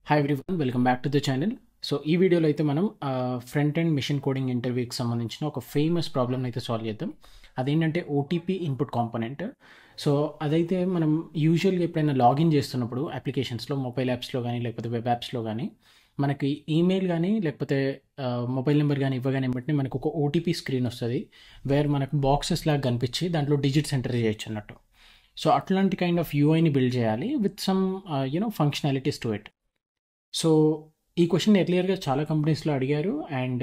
Hi everyone, welcome back to the channel. So ఈ వీడియోలో అయితే మనం ఫ్రంట్ అండ్ మిషన్ కోడింగ్ ఇంటర్వ్యూకి సంబంధించిన ఒక ఫేమస్ ప్రాబ్లమ్ అయితే సాల్వ్ చేద్దాం. అదేంటంటే ఓటీపీ ఇన్పుట్ కాంపోనెంట్. సో అదైతే మనం యూజువల్గా ఎప్పుడైనా లాగిన్ చేస్తున్నప్పుడు అప్లికేషన్స్లో, మొబైల్ యాప్స్లో కానీ లేకపోతే వెబ్ యాప్స్లో కానీ మనకి ఈమెయిల్ కానీ లేకపోతే మొబైల్ నెంబర్ కానీ ఇవ్వగానే వెంటనే మనకు ఒక ఓటీపీ స్క్రీన్ వస్తుంది, వేర్ మనకు బాక్సెస్ లాగా కనిపించి దాంట్లో డిజిట్స్ ఎంటర్ చేయొచ్చు అన్నట్టు. సో అట్లాంటి కైండ్ ఆఫ్ యూఐని బిల్డ్ చేయాలి with some functionalities to it. So ఈ క్వశ్చన్ ఎర్లియర్గా చాలా కంపెనీస్లో అడిగారు అండ్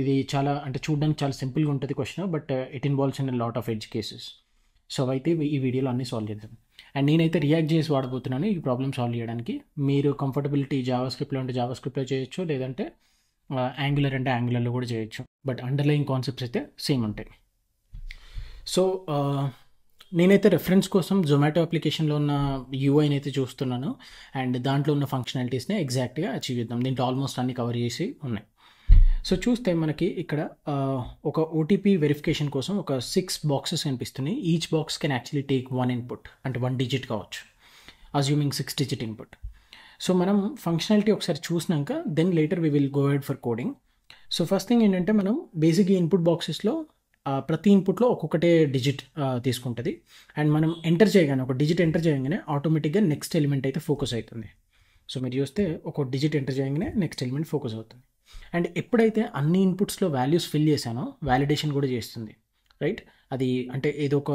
ఇది చాలా అంటే చూడడానికి చాలా సింపుల్గా ఉంటుంది question, but it involves in lot of edge cases. So అయితే ఈ వీడియోలో అన్నీ సాల్వ్ చేద్దాం. అండ్ నేనైతే రియాక్ట్ చేసి వాడబోతున్నాను ఈ ప్రాబ్లమ్ సాల్వ్ చేయడానికి. మీరు కంఫర్టబిలిటీ జావా స్క్రిప్ట్లో అంటే జావా స్క్రిప్ట్లో చేయొచ్చు, లేదంటే యాంగులర్ అంటే యాంగులర్లో కూడా చేయొచ్చు, బట్ అండర్లైన్ కాన్సెప్ట్స్ అయితే సేమ్ ఉంటాయి. సో నేనైతే రెఫరెన్స్ కోసం జొమాటో అప్లికేషన్లో ఉన్న యూఐని అయితే చూస్తున్నాను అండ్ దాంట్లో ఉన్న ఫంక్షనాలిటీస్ని ఎగ్జాక్ట్గా అచీవ్ చేద్దాం. దీంట్లో ఆల్మోస్ట్ అన్ని కవర్ చేసి ఉన్నాయి. సో చూస్తే మనకి ఇక్కడ ఒక ఓటీపీ వెరిఫికేషన్ కోసం ఒక 6 బాక్సెస్ కనిపిస్తున్నాయి. Each box can actually take 1 input, అంటే 1 డిజిట్ కావచ్చు, అజ్యూమింగ్ 6 డిజిట్ ఇన్పుట్. సో మనం ఫంక్షనాలిటీ ఒకసారి చూసినాక then later we will go head for coding. So first thing ఏంటంటే మనం బేసిక్ ఇన్పుట్ బాక్సెస్లో ప్రతి ఇన్పుట్లో ఒక్కొక్కటే డిజిట్ తీసుకుంటుంది అండ్ మనం ఎంటర్ చేయగానే ఒక డిజిట్ ఎంటర్ చేయగానే ఆటోమేటిక్గా నెక్స్ట్ ఎలిమెంట్ అయితే ఫోకస్ అవుతుంది. సో మీరు చూస్తే ఒక డిజిట్ ఎంటర్ చేయగానే నెక్స్ట్ ఎలిమెంట్ ఫోకస్ అవుతుంది. అండ్ ఎప్పుడైతే అన్ని ఇన్పుట్స్లో వాల్యూస్ ఫిల్ చేశానో వ్యాలిడేషన్ కూడా చేస్తుంది, రైట్? అది అంటే ఏదో ఒక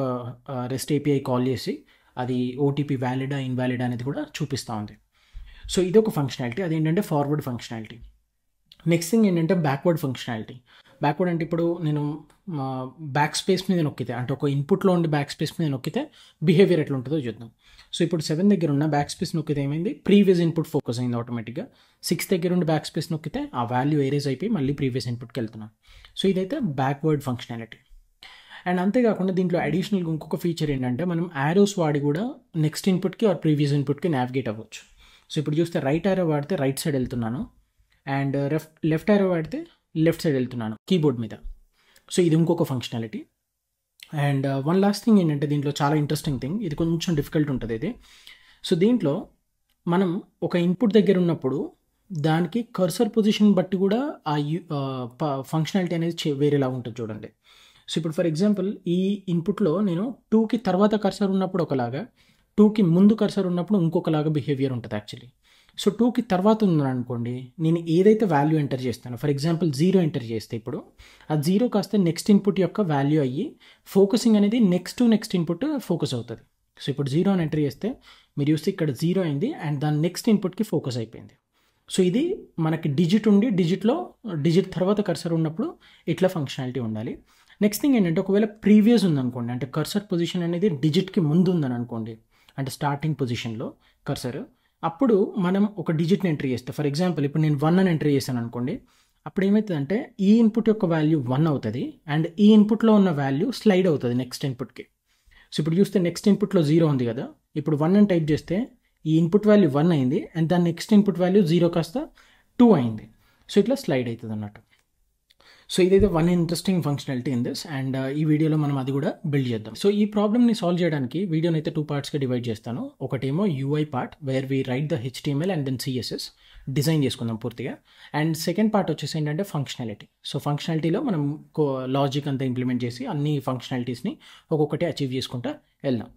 రెస్ట్ ఏపీఐ కాల్ చేసి అది ఓటీపీ వ్యాలిడా ఇన్వాలిడా అనేది కూడా చూపిస్తూ ఉంది. సో ఇది ఒక ఫంక్షనాలిటీ, అదేంటంటే ఫార్వర్డ్ ఫంక్షనాలిటీ. నెక్స్ట్ థింగ్ ఏంటంటే బ్యాక్వర్డ్ ఫంక్షనాలిటీ. బ్యాక్వర్డ్ అంటే ఇప్పుడు నేను బ్యాక్ స్పేస్ మీద నొక్కితే, అంటే ఒక ఇన్పుట్లో ఉండి బ్యాక్ స్పేస్ మీద నొక్కితే బిహేవియర్ ఎట్లా ఉంటుందో చూద్దాం. సో ఇప్పుడు 7 దగ్గర ఉన్న బ్యాక్ స్పేస్ నొక్కితే ఏమైంది, ప్రీవియస్ ఇన్పుట్ ఫోకస్ అయింది ఆటోమేటిక్గా. 6 దగ్గర ఉండి బ్యాక్ స్పేస్ నొక్కితే ఆ వాల్యూ ఏరేజ్ అయిపోయి మళ్ళీ ప్రీవియస్ ఇన్పుట్కి వెళ్తున్నాం. సో ఇదైతే బ్యాక్వర్డ్ ఫంక్షనాలిటీ. అండ్ అంతేకాకుండా దీంట్లో అడిషనల్గా ఇంకొక ఫీచర్ ఏంటంటే మనం యారోస్ వాడి కూడా నెక్స్ట్ ఇన్పుట్కి ఆర్ ప్రీవియస్ ఇన్పుట్కి నావిగేట్ అవ్వచ్చు. సో ఇప్పుడు చూస్తే రైట్ యారో వాడితే రైట్ సైడ్ వెళ్తున్నాను అండ్ లెఫ్ట్ యారో వాడితే లెఫ్ట్ సైడ్ వెళ్తున్నాను కీబోర్డ్ మీద. సో ఇది ఇంకొక functionality. And one last thing ఏంటంటే దీంట్లో చాలా ఇంట్రెస్టింగ్ థింగ్, ఇది కొంచెం డిఫికల్ట్ ఉంటుంది ఇది. సో దీంట్లో మనం ఒక ఇన్పుట్ దగ్గర ఉన్నప్పుడు దానికి కర్సర్ పొజిషన్ బట్టి కూడా ఆ ఫంక్షనాలిటీ అనేది వేరేలా ఉంటుంది చూడండి. సో ఇప్పుడు ఫర్ ఎగ్జాంపుల్ ఈ ఇన్పుట్లో నేను 2కి తర్వాత కర్సర్ ఉన్నప్పుడు ఒకలాగా, 2కి ముందు కర్సర్ ఉన్నప్పుడు ఇంకొకలాగా బిహేవియర్ ఉంటుంది యాక్చువల్లీ. సో 2కి తర్వాత ఉందని అనుకోండి, నేను ఏదైతే వాల్యూ ఎంటర్ చేస్తానో, ఫర్ ఎగ్జాంపుల్ 0 ఎంటర్ చేస్తే ఇప్పుడు ఆ 0 కాస్త నెక్స్ట్ ఇన్పుట్ యొక్క వాల్యూ అయ్యి ఫోకసింగ్ అనేది నెక్స్ట్ ఇన్పుట్ ఫోకస్ అవుతుంది. సో ఇప్పుడు 0 అని ఎంటర్ చేస్తే మీరు చూస్తే ఇక్కడ 0 అయింది అండ్ దాని నెక్స్ట్ ఇన్పుట్కి ఫోకస్ అయిపోయింది. సో ఇది మనకి డిజిట్ ఉండి డిజిట్ తర్వాత కర్సర్ ఉన్నప్పుడు ఇట్లా ఫంక్షనాలిటీ ఉండాలి. నెక్స్ట్ థింగ్ ఏంటంటే ఒకవేళ ప్రీవియస్ ఉందనుకోండి, అంటే కర్సర్ పొజిషన్ అనేది డిజిట్కి ముందు ఉందని అనుకోండి, అంటే స్టార్టింగ్ పొజిషన్లో కర్సర్, అప్పుడు మనం ఒక డిజిట్ని ఎంట్రీ చేస్తే, ఫర్ ఎగ్జాంపుల్ ఇప్పుడు నేను 1 అని ఎంట్రీ చేశాను అనుకోండి, అప్పుడు ఏమవుతుందంటే ఈ ఇన్పుట్ యొక్క వాల్యూ 1 అవుతుంది అండ్ ఈ ఇన్పుట్లో ఉన్న వాల్యూ స్లైడ్ అవుతుంది నెక్స్ట్ ఇన్పుట్కి. సో ఇప్పుడు చూస్తే నెక్స్ట్ ఇన్పుట్లో 0 ఉంది కదా, ఇప్పుడు 1 అని టైప్ చేస్తే ఈ ఇన్పుట్ వాల్యూ 1 అయింది అండ్ దాని నెక్స్ట్ ఇన్పుట్ వాల్యూ 0 కాస్త 2 అయింది. సో ఇట్లా స్లైడ్ అవుతుంది అన్నట్టు. సో ఇదైతే one interesting functionality in this and ఈ వీడియోలో మనం అది కూడా బిల్డ్ చేద్దాం. సో ఈ ప్రాబ్లమ్ని సాల్వ్ చేయడానికి వీడియోని అయితే 2 పార్ట్స్గా డివైడ్ చేస్తాను. ఒకటేమో UI part where we write the HTML and then CSS design చేసుకుందాం పూర్తిగా. అండ్ సెకండ్ పార్ట్ వచ్చేసి ఏంటంటే ఫంక్షనాలిటీ. సో ఫంక్షనాలిటీలో మనం లాజిక్ అంతా ఇంప్లిమెంట్ చేసి అన్ని ఫంక్షనాలిటీస్ని ఒక్కొక్కటి అచీవ్ చేసుకుంటూ వెళ్దాం.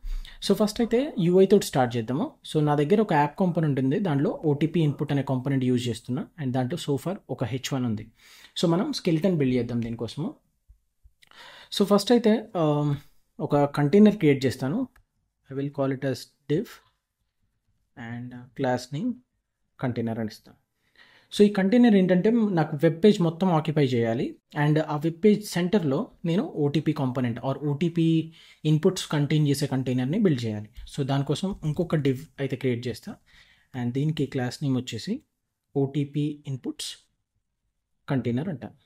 సో ఫస్ట్ అయితే యూఐ తోటి స్టార్ట్ చేద్దాము. సో నా దగ్గర ఒక యాప్ కాంపోనెంట్ ఉంది, దాంట్లో ఓటీపీ ఇన్పుట్ అనే కాంపోనెంట్ యూజ్ చేస్తున్నా అండ్ దాంట్లో సోఫార్ ఒక H1 ఉంది. సో మనం స్కెలిటన్ బిల్డ్ చేద్దాం దీనికోసము. సో ఫస్ట్ అయితే ఒక కంటైనర్ క్రియేట్ చేస్తాను. I will call it as div and class name container అని ఇస్తాను. సో ఈ కంటైనర్ ఏంటంటే నాకు వెబ్ పేజ్ మొత్తం ఆక్యుపై చేయాలి అండ్ ఆ వెబ్ పేజ్ సెంటర్లో నేను OTP component are OTP inputs contain చేసే కంటైనర్ని బిల్డ్ చేయాలి. సో దానికోసం ఇంకొక డివ్ అయితే క్రియేట్ చేస్తా అండ్ దీనికి క్లాస్ నేమ్ వచ్చేసి ఓటీపీ ఇన్పుట్స్ కంటైనర్ అంటాను.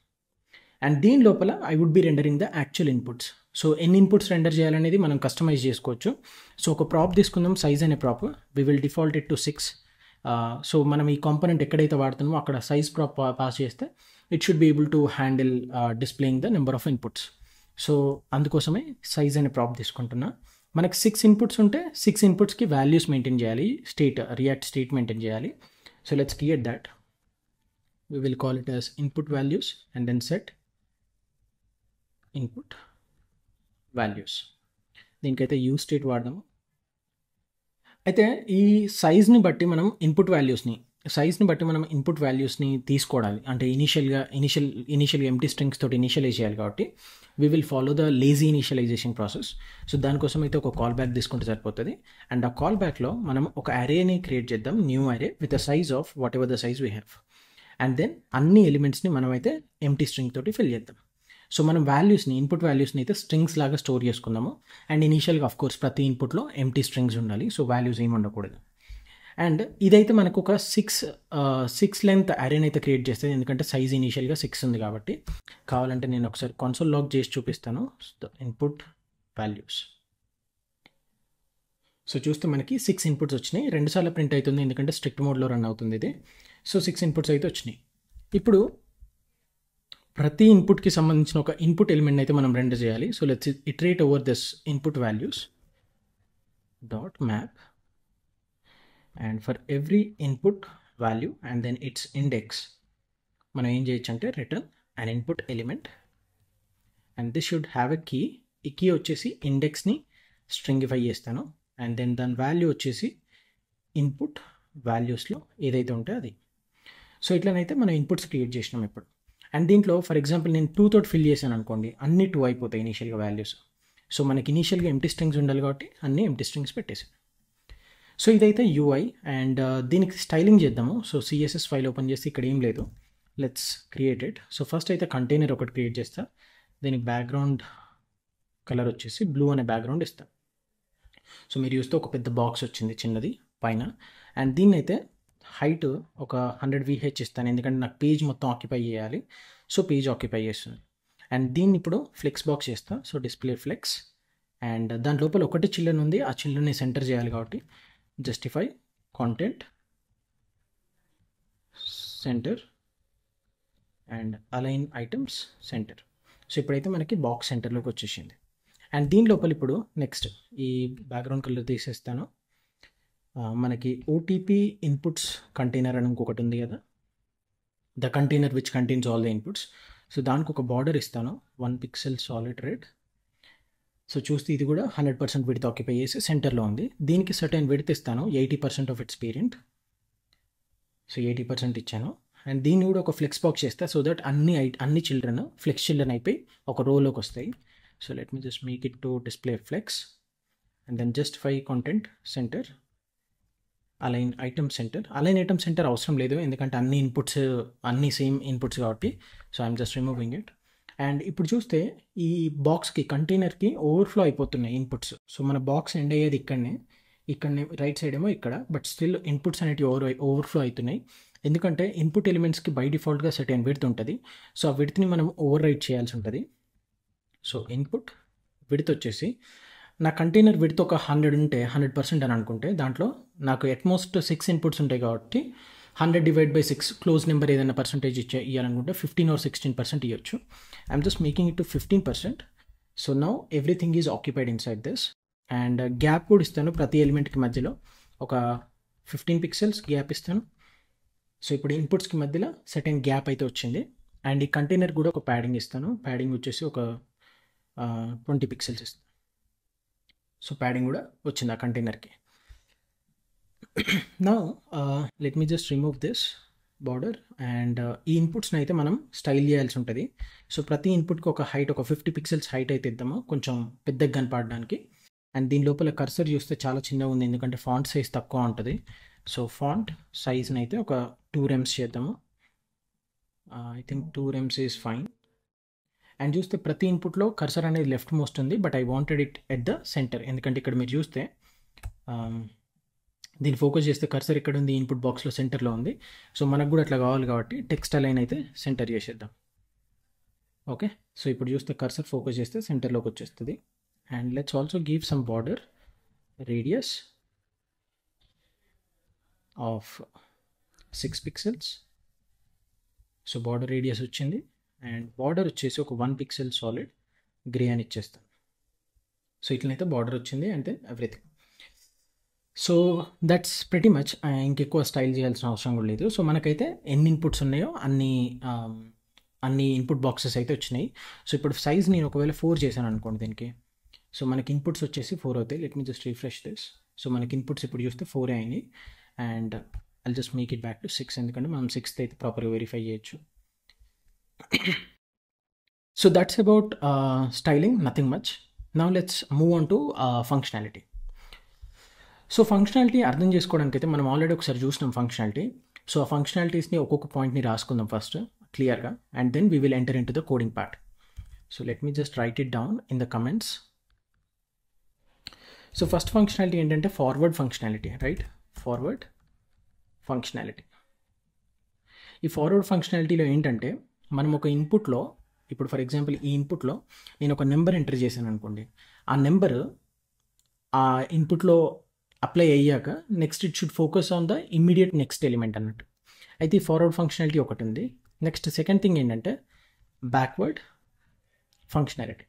అండ్ దీని లోపల I would be rendering the actual inputs. So ఎన్ని ఇన్పుట్స్ రెండర్ చేయాలనేది మనం కస్టమైజ్ చేసుకోవచ్చు. సో ఒక ప్రాప్ తీసుకుందాం, సైజ్ అనే prop. We will default it to 6. So మనం ఈ కాంపోనెంట్ ఎక్కడైతే వాడుతున్నామో అక్కడ సైజ్ ప్రాప్ పాస్ చేస్తే it should be able to handle displaying the number of inputs. So అందుకోసమే సైజ్ అనే ప్రాప్ తీసుకుంటున్నా. మనకి 6 ఇన్పుట్స్ ఉంటే 6 ఇన్పుట్స్కి వాల్యూస్ మెయింటైన్ చేయాలి, రియాక్ట్ స్టేట్ మెయింటైన్ చేయాలి. So let's create that. We will call it as input values and then set input values. దీనికైతే use state వాడదాము. అయితే ఈ సైజ్ని బట్టి మనం ఇన్పుట్ వాల్యూస్ని తీసుకోవాలి. అంటే ఇనిషియల్గా ఎంటీ స్ట్రింగ్స్ తోటి ఇనిషియలైజ్ చేయాలి కాబట్టి we will follow the lazy initialisation process. So దానికోసం అయితే ఒక కాల్ బ్యాక్ తీసుకుంటే సరిపోతుంది. అండ్ ఆ కాల్ బ్యాక్లో మనం ఒక అరేని క్రియేట్ చేద్దాం, new array with the size of whatever the size we have. And then అన్ని ఎలిమెంట్స్ని మనమైతే ఎంటీ స్ట్రింగ్ తోటి ఫిల్ చేద్దాం. సో మనం ఇన్పుట్ వాల్యూస్ని అయితే స్ట్రింగ్స్ లాగా స్టోర్ చేసుకుందాము. అండ్ ఇనీషియల్గా ఆఫ్ కోర్స్ ప్రతి ఇన్పుట్లో ఎంటీ స్ట్రింగ్స్ ఉండాలి, సో వాల్యూస్ ఏమి ఉండకూడదు. అండ్ ఇదైతే మనకు ఒక సిక్స్ లెంత్ అరేని అయితే క్రియేట్ చేస్తుంది, ఎందుకంటే సైజ్ ఇనీషియల్గా 6 ఉంది కాబట్టి. కావాలంటే నేను ఒకసారి కన్సోల్ లాగ్ చేసి చూపిస్తాను. Input values. సో చూస్తే మనకి 6 ఇన్పుట్స్ వచ్చినాయి. 2 సార్లు ప్రింట్ అవుతుంది, ఎందుకంటే స్ట్రిక్ట్ మోడ్లో రన్ అవుతుంది ఇది. సో 6 ఇన్పుట్స్ అయితే వచ్చినాయి. ఇప్పుడు ప్రతి ఇన్పుట్కి సంబంధించిన ఒక ఇన్పుట్ ఎలిమెంట్ అయితే మనం రెండర్ చేయాలి. So let's iterate over this input values dot map, and for every input value and then its index మనం ఏం చేయొచ్చు అంటే return an input element, and this should have a key. ఈ key వచ్చేసి ఇండెక్స్ని స్ట్రింగిఫై చేస్తాను, and then దాని value వచ్చేసి ఇన్పుట్ వాల్యూస్లో ఏదైతే ఉంటే అది. సో ఇట్లనైతే మనం ఇన్పుట్స్ క్రియేట్ చేసినాం ఇప్పుడు. అండ్ దీంట్లో ఫర్ ఎగ్జాంపుల్ నేను 2 తోటి ఫిల్ చేశాను అనుకోండి, అన్ని 2 అయిపోతాయి ఇనీషియల్గా వాల్యూస్. సో మనకి ఇనీషియల్గా ఎంటీ స్ట్రింగ్స్ ఉండాలి కాబట్టి అన్ని ఎంటీ స్ట్రింగ్స్ పెట్టేసాను. సో ఇదైతే యూఐ, అండ్ దీనికి స్టైలింగ్ చేద్దాము. సో సిఎస్ఎస్ ఫైల్ ఓపెన్ చేసి ఇక్కడ ఏం లేదు, let's create it. So first అయితే కంటైనర్ ఒకటి క్రియేట్ చేస్తా. దీనికి బ్యాక్గ్రౌండ్ కలర్ వచ్చేసి బ్లూ అనే బ్యాక్గ్రౌండ్ ఇస్తాను. సో మీరు చూస్తే ఒక పెద్ద బాక్స్ వచ్చింది చిన్నది పైన. అండ్ దీన్ని అయితే హైట్ ఒక 100 VH ఇస్తాను, ఎందుకంటే నాకు పేజ్ మొత్తం ఆక్యుపై చేయాలి. సో పేజ్ ఆక్యుపై చేస్తుంది. అండ్ దీన్ని ఇప్పుడు ఫ్లెక్స్ బాక్స్ చేస్తా. సో డిస్ప్లే ఫ్లెక్స్, అండ్ దాని లోపల ఒకటి చిల్డ్రన్ ఉంది, ఆ చిల్డ్రన్ని సెంటర్ చేయాలి కాబట్టి justify content centre and align items centre. So ఇప్పుడైతే మనకి బాక్స్ సెంటర్లోకి వచ్చేసింది. అండ్ దీని లోపల ఇప్పుడు నెక్స్ట్ ఈ బ్యాక్గ్రౌండ్ కలర్ తీసేస్తాను. మనకి ఓటీపీ ఇన్పుట్స్ కంటైనర్ అని ఇంకొకటి ఉంది కదా, the container which contains all the inputs. So దానికి ఒక బార్డర్ ఇస్తాను, 1 pixel సాలిడ్ రెడ్. సో చూస్తే ఇది కూడా 100% విడ్త్ ఆక్యుపై చేసి సెంటర్లో ఉంది. దీనికి సర్టెన్ విడ్త్ ఇస్తాను, 80% ఆఫ్ ఇట్స్ పేరెంట్. సో 80% ఇచ్చాను. అండ్ దీన్ని కూడా ఒక ఫ్లెక్స్ బాక్స్ చేస్తా, సో దట్ అన్ని చిల్డ్రన్ ఫ్లెక్స్ చిల్డ్రన్ అయిపోయి ఒక రోలోకి వస్తాయి. So let me just make it to display flex, and then justify content centre align item centre. Align item centre అవసరం లేదు, ఎందుకంటే అన్ని సేమ్ ఇన్పుట్స్ కాబట్టి. So I'm just removing it. And ఇప్పుడు చూస్తే ఈ బాక్స్కి కంటైనర్కి ఓవర్ఫ్లో అయిపోతున్నాయి ఇన్పుట్స్. సో మన బాక్స్ ఎండ్ అయ్యేది ఇక్కడనే రైట్ సైడ్ ఏమో ఇక్కడ, బట్ స్టిల్ ఇన్పుట్స్ అనేటివి ఓవర్ఫ్లో అవుతున్నాయి. ఎందుకంటే ఇన్పుట్ ఎలిమెంట్స్కి బై డిఫాల్ట్గా సర్టెన్ విడ్త్ ఉంటుంది. సో ఆ విడ్త్ని మనం ఓవర్ రైట్ చేయాల్సి ఉంటుంది. సో ఇన్పుట్ విడ్త్ వచ్చేసి నా కంటైనర్ విడ్త్ ఒక 100 ఉంటే 100% అని అనుకుంటే, దాంట్లో నాకు అట్మోస్ట్ 6 ఇన్పుట్స్ ఉంటాయి కాబట్టి 100 డివైడ్ బై 6 క్లోజ్ నెంబర్ ఏదైనా పర్సంటేజ్ ఇవ్వాలనుకుంటే 15 or 16% ఇవ్వచ్చు. I'm just making it to 15%. So now everything is occupied inside this. And gap కూడా ఇస్తాను, ప్రతి ఎలిమెంట్కి మధ్యలో ఒక 15 pixels గ్యాప్ ఇస్తాను. సో ఇప్పుడు ఇన్పుట్స్కి మధ్యలో సర్టెన్ గ్యాప్ అయితే వచ్చింది. అండ్ ఈ కంటైనర్ కూడా ఒక ప్యాడింగ్ ఇస్తాను, ప్యాడింగ్ వచ్చేసి ఒక 20 pixels ఇస్తాను. సో ప్యాడింగ్ కూడా వచ్చింది ఆ కంటైనర్కి. Now let me just remove this border. And ఈ ఇన్పుట్స్ని అయితే మనం స్టైల్ చేయాల్సి ఉంటుంది. సో ప్రతి ఇన్పుట్కి ఒక హైట్ ఒక 50 pixels హైట్ అయితే ఇద్దాము, కొంచెం పెద్దగా కనపడడానికి. అండ్ దీని లోపల కర్సర్ చూస్తే చాలా చిన్నగా ఉంది, ఎందుకంటే ఫాంట్ సైజ్ తక్కువ ఉంటుంది. సో ఫాంట్ సైజ్ని అయితే ఒక 2 rems చేద్దాము. I think 2 rems is fine. And చూస్తే ప్రతి ఇన్పుట్లో కర్సర్ అనేది లెఫ్ట్ మోస్ట్ ఉంది, but I wanted it at the centre. ఎందుకంటే ఇక్కడ మీరు చూస్తే దీన్ని ఫోకస్ చేస్తే కర్సర్ ఇక్కడ ఉంది, ఇన్పుట్ బాక్స్లో సెంటర్లో ఉంది. సో మనకు కూడా అట్లా కావాలి కాబట్టి టెక్స్ట్ అలైన్ అయితే సెంటర్ చేసేద్దాం. ఓకే, సో ఇప్పుడు చూస్తే కర్సర్ ఫోకస్ చేస్తే సెంటర్లోకి వచ్చేస్తుంది. And let's also give some border radius of 6 pixels. So border radius వచ్చింది. అండ్ బార్డర్ వచ్చేసి ఒక 1 pixel సాలిడ్ గ్రే అని ఇచ్చేస్తాను. సో ఇట్లనైతే బార్డర్ వచ్చింది, అంటే everything. So that's pretty much. ఇంకెక్కువ స్టైల్ చేయాల్సిన అవసరం కూడా లేదు. సో మనకైతే ఎన్ని ఇన్పుట్స్ ఉన్నాయో అన్ని ఇన్పుట్ బాక్సెస్ అయితే వచ్చినాయి. సో ఇప్పుడు సైజ్ నేను ఒకవేళ 4 చేశాను అనుకోండి దీనికి. సో మనకి ఇన్పుట్స్ వచ్చేసి 4 అవుతాయి. Let me just refresh this. So మనకి ఇన్పుట్స్ ఇప్పుడు చూస్తే 4 అయినాయి. And I'll just make it back to 6, ఎందుకంటే మనం 6th అయితే ప్రాపర్గా వెరిఫై చేయొచ్చు. So that's about styling, nothing much. Now let's move on to functionality. So functionality అర్థం చేసుకోవడానికి అయితే మనం ఆల్రెడీ ఒకసారి చూసినాం ఫంక్షనాలిటీ. సో ఆ ఫంక్షనాలిటీస్ని ఒక్కొక్క పాయింట్ని రాసుకుందాం ఫస్ట్ క్లియర్గా, and then we will enter in to the coding part. So let me just write it down in the comments. So first functionality ఏంటంటే forward functionality, right? Forward functionality. ఈ forward ఫంక్షనాలిటీలో ఏంటంటే మనం ఒక ఇన్పుట్లో, ఇప్పుడు ఫర్ ఎగ్జాంపుల్ ఈ ఇన్పుట్లో నేను ఒక నెంబర్ ఎంటర్ చేశాను అనుకోండి. ఆ నెంబర్ ఆ ఇన్పుట్లో అప్లై అయ్యాక next it should focus on the immediate next element అన్నట్టు. అయితే ఈ ఫార్వర్డ్ ఫంక్షనాలిటీ ఒకటి ఉంది. నెక్స్ట్ సెకండ్ థింగ్ ఏంటంటే బ్యాక్వర్డ్ ఫంక్షనాలిటీ.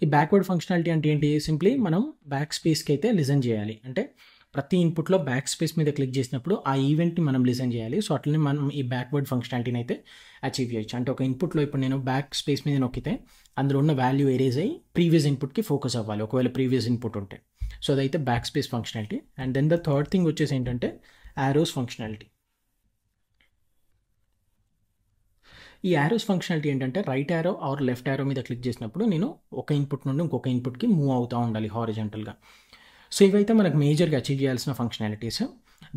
ఈ బ్యాక్వర్డ్ ఫంక్షనాలిటీ అంటే ఏంటి? సింప్లీ మనం బ్యాక్ స్పేస్కి అయితే లిజన్ చేయాలి. అంటే ప్రతి ఇన్పుట్లో బ్యాక్ స్పేస్ మీద క్లిక్ చేసినప్పుడు ఆ ఈవెంట్ని మనం లిజన్ చేయాలి. సో అట్లనే మనం ఈ బ్యాక్వర్డ్ ఫంక్షనాలిటీని అయితే అచీవ్ చేయొచ్చు. అంటే ఒక ఇన్పుట్లో ఇప్పుడు నేను బ్యాక్ స్పేస్ మీద నొక్కితే అందులో ఉన్న వాల్యూ ఎరేజ్ అయ్యి ప్రీవియస్ ఇన్పుట్కి ఫోకస్ అవ్వాలి, ఒకవేళ ప్రీవియస్ ఇన్పుట్ ఉంటే. సో అదైతే back space functionality. And then the third thing వచ్చేసి ఏంటంటే యారోస్ ఫంక్షనాలిటీ. ఈ యారోస్ ఫంక్షనాలిటీ ఏంటంటే right arrow or left arrow మీద క్లిక్ చేసినప్పుడు నేను ఒక ఇన్పుట్ నుండి ఇంకొక ఇన్పుట్కి మూవ్ అవుతూ ఉండాలి హారిజాంటల్గా. సో ఇవైతే మనకు మేజర్గా అచీవ్ చేయాల్సిన ఫంక్షనాలిటీస్.